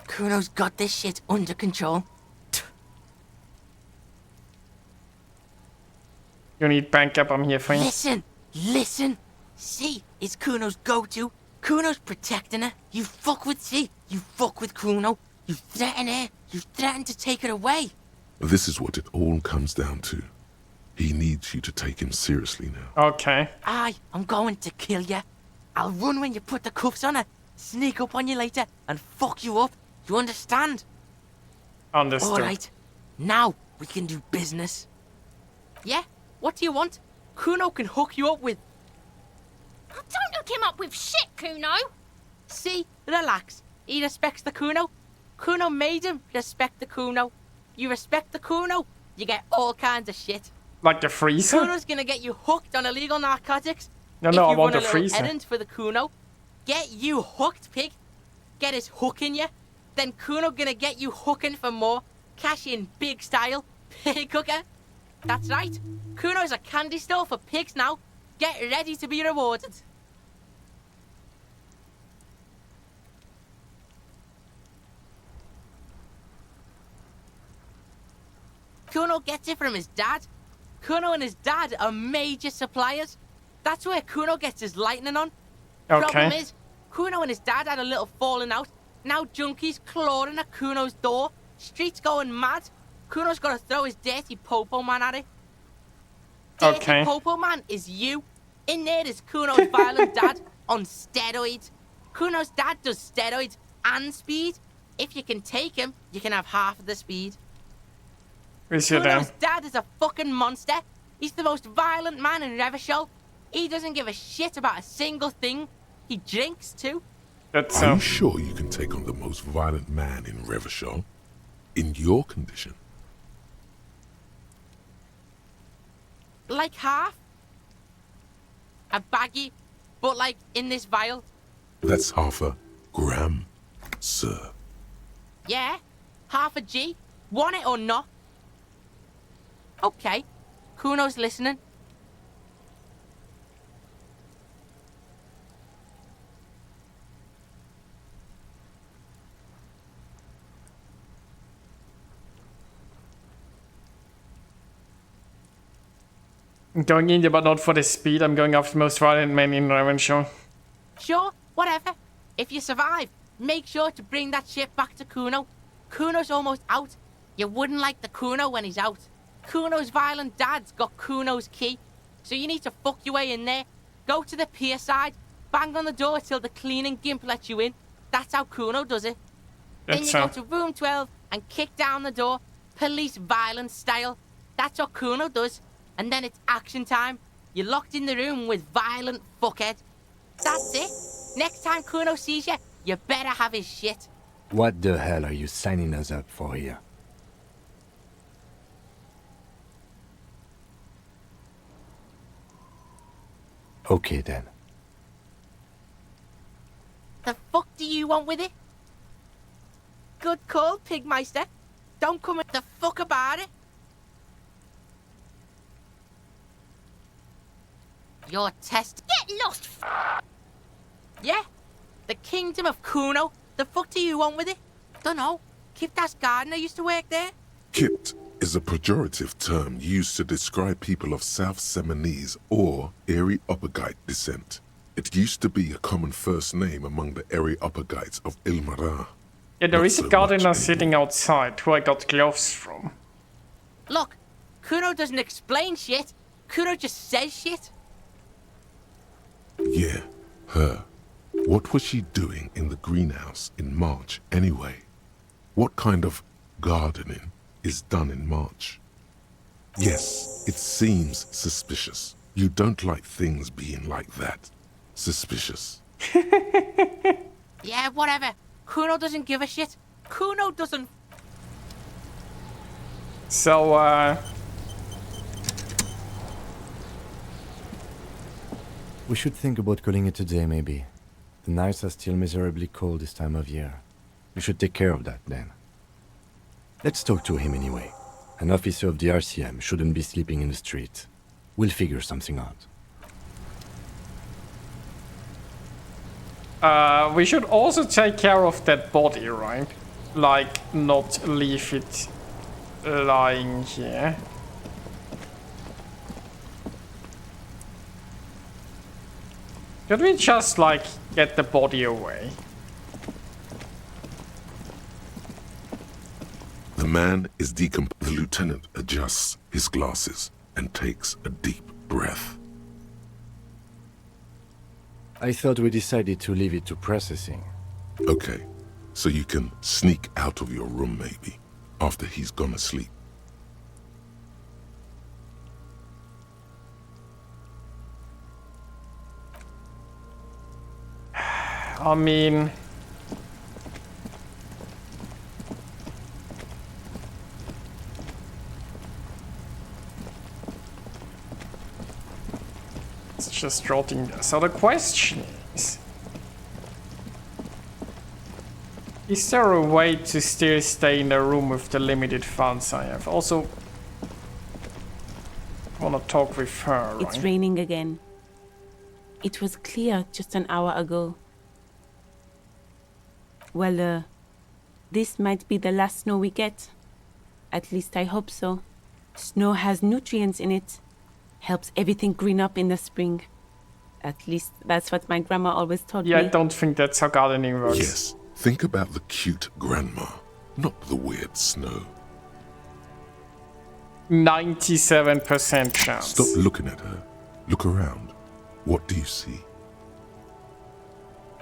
Kuno's got this shit under control. You need backup, I'm here for you. Listen. C is Kuno's go-to. Kuno's protecting her. You fuck with C. You fuck with Kuno. You threaten her. You threaten to take her away. This is what it all comes down to. He needs you to take him seriously now. Okay. I'm going to kill you. I'll run when you put the cuffs on her, sneak up on you later, and fuck you up. You understand? Understood. Alright, now we can do business. Yeah? What do you want? Kuno can hook you up with... Don't hook him up with shit, Kuno! See? Relax. He respects the Kuno. Kuno made him respect the Kuno. You respect the Kuno, you get all kinds of shit. Like the freezer? Kuno's gonna get you hooked on illegal narcotics. No, I want the freezer. Errand for the Kuno. Get you hooked, pig. get his hook in you, then Kuno gonna get you hooking for more. Cash in big style. Pig hooker. That's right. Kuno's a candy store for pigs now. Get ready to be rewarded. Kuno gets it from his dad. Kuno and his dad are major suppliers. That's where Kuno gets his lightning on. Okay. Problem is, Kuno and his dad had a little falling out. Now junkies clawing at Kuno's door. Streets going mad. Kuno's got to throw his dirty popo man at it. Dirty popo man is you. In there is Kuno's violent dad on steroids. Kuno's dad does steroids and speed. If you can take him, you can have half of the speed. Kuno's dad is a fucking monster. He's the most violent man in Revachol. He doesn't give a shit about a single thing. He drinks too. Are you sure you can take on the most violent man in Revachol? In your condition? Like half. A baggie, but like in this vial. That's half a gram, sir. Yeah, half a G. Want it or not? Okay, Kuno's listening. I'm going India, but not for the speed. I'm going after the most violent man in Revachol. Sure, whatever. If you survive, make sure to bring that shit back to Kuno. Kuno's almost out. You wouldn't like the Kuno when he's out. Kuno's violent dad's got Kuno's key. So you need to fuck your way in there. Go to the pier side, bang on the door till the cleaning gimp lets you in. That's how Kuno does it. Then you go to room 12 and kick down the door, police violence style. That's what Kuno does. And then it's action time. You're locked in the room with violent fuckhead. That's it. Next time Kuno sees you, you better have his shit. What the hell are you signing us up for here? Okay then. The fuck do you want with it? Good call, Pigmeister. Don't come the fuck about it. Your test. Get lost! Yeah? The kingdom of Kuno. The fuck do you want with it? Dunno. Kiptas gardener used to work there. Kipt is a pejorative term used to describe people of South Seminese or Areopagite descent. It used to be a common first name among the Areopagites of Ilmara. Yeah, there is a gardener sitting outside who I got gloves from. Look, Kuno doesn't explain shit. Kuno just says shit. Yeah, her. What was she doing in the greenhouse in March anyway? What kind of gardening is done in March? Yes, it seems suspicious. You don't like things being like that. Suspicious. Yeah, whatever. Kuno doesn't give a shit. Kuno doesn't... So, we should think about calling it a day, maybe. The nights are still miserably cold this time of year. We should take care of that, then. Let's talk to him anyway. An officer of the RCM shouldn't be sleeping in the street. We'll figure something out. We should also take care of that body, right? Like, not leave it lying here. Could we just, like, get the body away? The man is decomposed. The lieutenant adjusts his glasses and takes a deep breath. I thought we decided to leave it to processing. Okay, so you can sneak out of your room maybe, after he's gone to sleep. I mean... it's just jotting there. So the question is... Is there a way to still stay in a room with the limited funds I have? Also, I wanna talk with her, right? It's raining again. It was clear just an hour ago. Well, this might be the last snow we get. At least I hope so. Snow has nutrients in it. Helps everything green up in the spring. At least that's what my grandma always told me. Yeah, I don't think that's how gardening works. Yes, think about the cute grandma, not the weird snow. 97% chance. Stop looking at her. Look around. What do you see?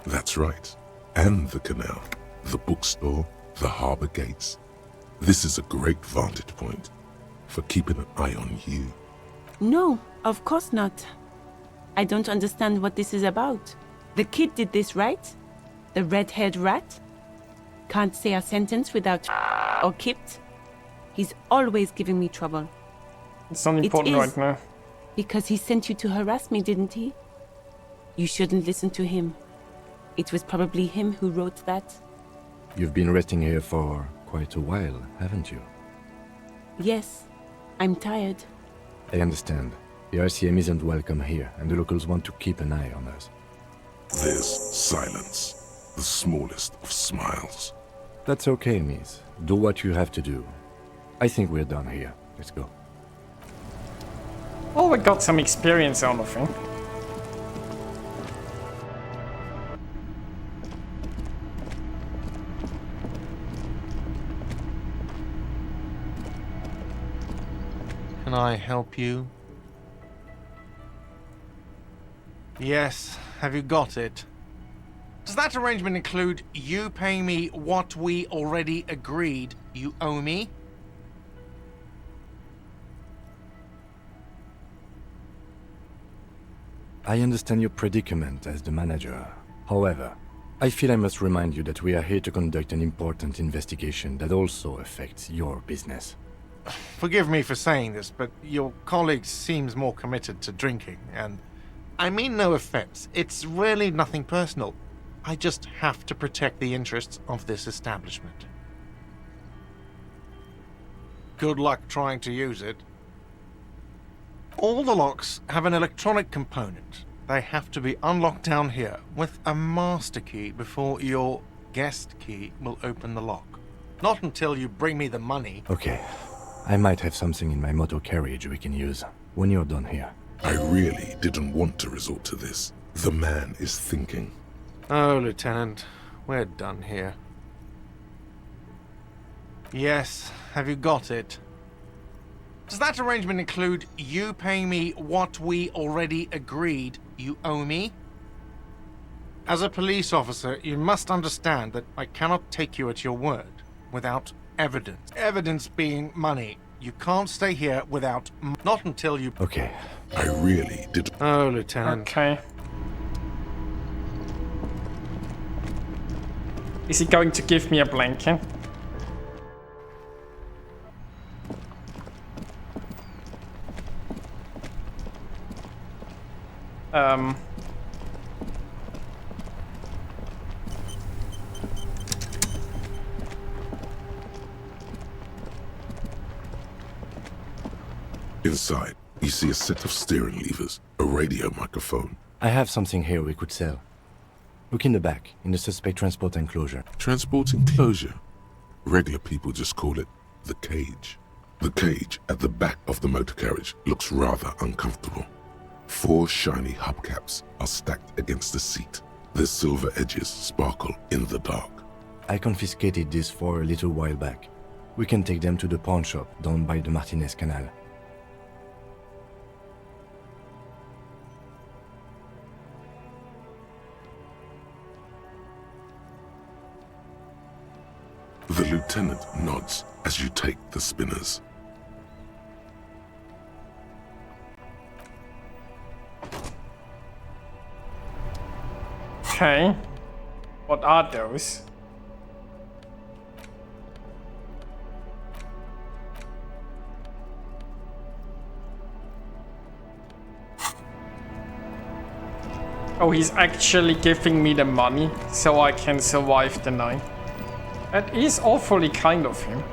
That's right. And the canal, the bookstore, the harbour gates. This is a great vantage point for keeping an eye on you. No, of course not. I don't understand what this is about. The kid did this, right? The red-haired rat? Can't say a sentence without or kipped. He's always giving me trouble. It's not important right now. Because he sent you to harass me, didn't he? You shouldn't listen to him. It was probably him who wrote that. You've been resting here for quite a while, haven't you? Yes, I'm tired. I understand. The RCM isn't welcome here, and the locals want to keep an eye on us. There's silence, the smallest of smiles. That's okay, miss. Do what you have to do. I think we're done here. Let's go. Oh, we got some experience out of him. Can I help you? Yes, have you got it? Does that arrangement include you paying me what we already agreed you owe me? I understand your predicament as the manager. However, I feel I must remind you that we are here to conduct an important investigation that also affects your business. Forgive me for saying this, but your colleague seems more committed to drinking, and I mean no offense. It's really nothing personal. I just have to protect the interests of this establishment. Good luck trying to use it. All the locks have an electronic component. They have to be unlocked down here with a master key before your guest key will open the lock. Not until you bring me the money. Okay. I might have something in my motor carriage we can use when you're done here. I really didn't want to resort to this. The man is thinking. Oh, Lieutenant, we're done here. Yes, have you got it? Does that arrangement include you paying me what we already agreed you owe me? As a police officer, you must understand that I cannot take you at your word without evidence. Evidence being money. You can't stay here without not until you... Okay. I really did... Oh, Lieutenant. Okay. Is he going to give me a blanket? Inside, you see a set of steering levers, a radio microphone. I have something here we could sell. Look in the back, in the suspect transport enclosure. Transport enclosure? Regular people just call it the cage. The cage at the back of the motor carriage looks rather uncomfortable. 4 shiny hubcaps are stacked against the seat. Their silver edges sparkle in the dark. I confiscated these 4 a little while back. We can take them to the pawn shop down by the Martinez Canal. The lieutenant nods as you take the spinners. Okay. What are those? Oh, he's actually giving me the money so I can survive the night. That is awfully kind of him.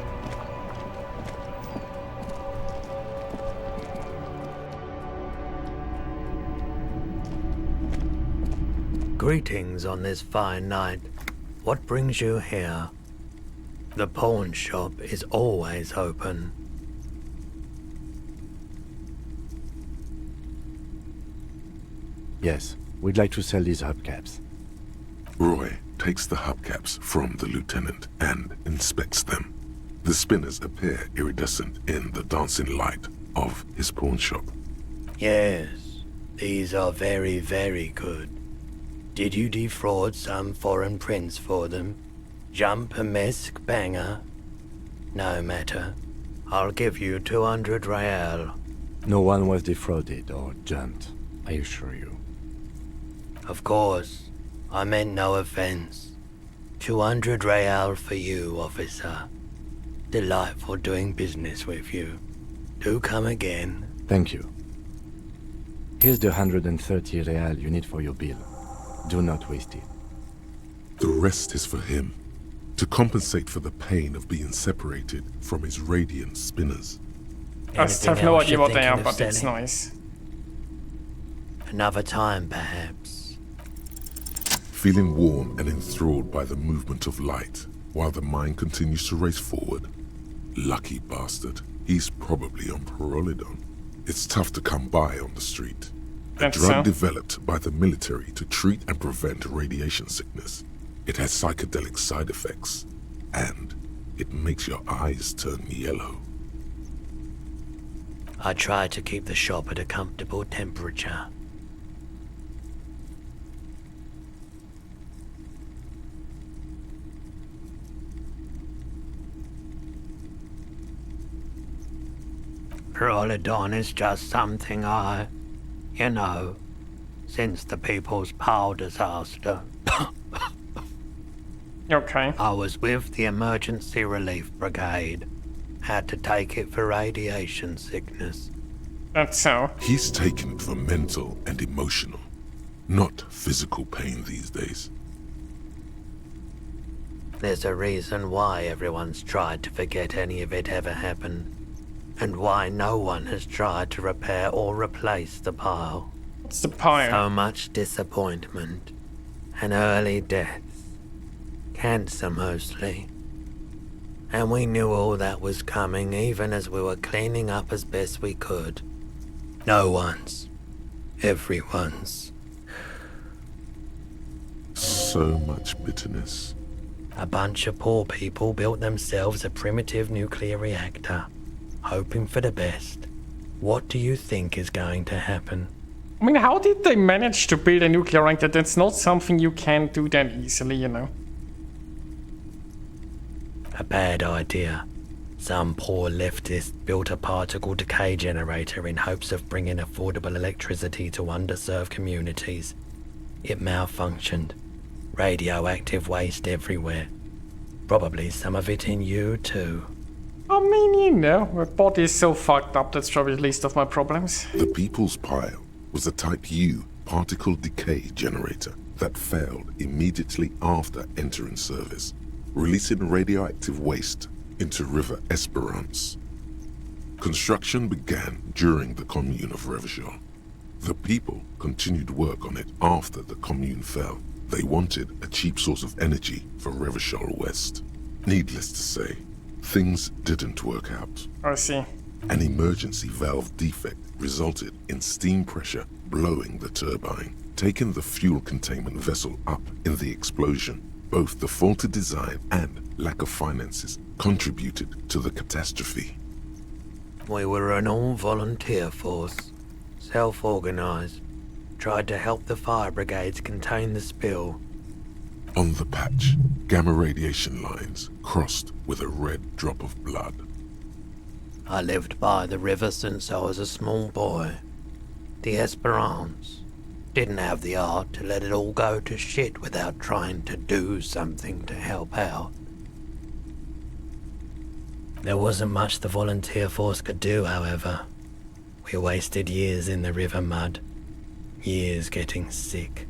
Greetings on this fine night. What brings you here? The pawn shop is always open. Yes, we'd like to sell these hubcaps. Roy takes the hubcaps from the lieutenant and inspects them. The spinners appear iridescent in the dancing light of his pawn shop. Yes, these are very, very good. Did you defraud some foreign prince for them? Jump a mesk banger? No matter. I'll give you 200 real. No one was defrauded or jumped, I assure you. Of course. I meant no offense. 200 real for you, officer. Delightful doing business with you. Do come again. Thank you. Here's the 130 real you need for your bill. Do not waste it. The rest is for him, to compensate for the pain of being separated from his radiant spinners. I just have no idea what they are, but it's nice. Another time, perhaps. Feeling warm and enthralled by the movement of light, while the mind continues to race forward. Lucky bastard. He's probably on Perolidon. It's tough to come by on the street. A drug developed by the military to treat and prevent radiation sickness. It has psychedelic side effects, and it makes your eyes turn yellow. I try to keep the shop at a comfortable temperature. Perolidon is just something you know, since the People's Power disaster. Okay. I was with the Emergency Relief Brigade. Had to take it for radiation sickness. That's so. He's taken it for mental and emotional, not physical pain these days. There's a reason why everyone's tried to forget any of it ever happened. And why no one has tried to repair or replace the pile. What's the pile? So much disappointment. And early deaths. Cancer mostly. And we knew all that was coming even as we were cleaning up as best we could. No one's. Everyone's. So much bitterness. A bunch of poor people built themselves a primitive nuclear reactor. Hoping for the best. What do you think is going to happen? I mean, how did they manage to build a nuclear reactor? That's not something you can do that easily, you know. A bad idea. Some poor leftist built a particle decay generator in hopes of bringing affordable electricity to underserved communities. It malfunctioned. Radioactive waste everywhere. Probably some of it in you too. I mean, you know, my body is so fucked up, that's probably the least of my problems. The People's Pile was a Type U particle decay generator that failed immediately after entering service, releasing radioactive waste into River Esperance. Construction began during the Commune of Revachol. The people continued work on it after the Commune fell. They wanted a cheap source of energy for Revachol West. Needless to say, things didn't work out. I see. An emergency valve defect resulted in steam pressure blowing the turbine, taking the fuel containment vessel up in the explosion. Both the faulty design and lack of finances contributed to the catastrophe. We were an all-volunteer force, self-organized, tried to help the fire brigades contain the spill. On the patch, gamma radiation lines crossed with a red drop of blood. I lived by the river since I was a small boy. The Esperance. Didn't have the art to let it all go to shit without trying to do something to help out. There wasn't much the volunteer force could do, however. We wasted years in the river mud. Years getting sick.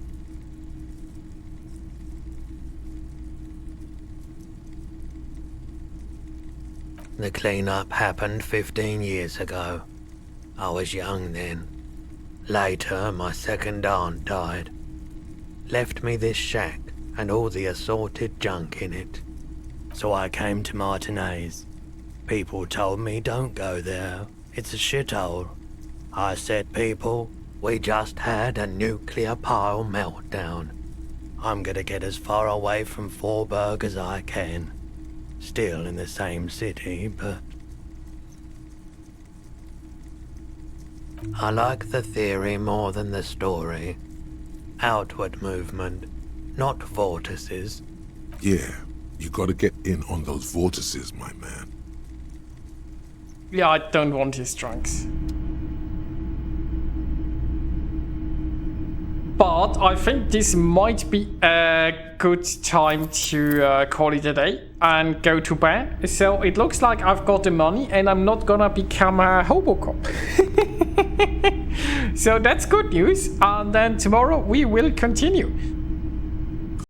The clean-up happened 15 years ago. I was young then. Later, my second aunt died. Left me this shack and all the assorted junk in it. So I came to Martinez. People told me don't go there. It's a shithole. I said, people, we just had a nuclear pile meltdown. I'm gonna get as far away from Forburg as I can. Still in the same city, but... I like the theory more than the story. Outward movement, not vortices. Yeah, you gotta get in on those vortices, my man. Yeah, I don't want his trunks. But I think this might be a good time to call it a day and go to bed. So it looks like I've got the money and I'm not gonna become a Hobocop. So that's good news. And then tomorrow we will continue.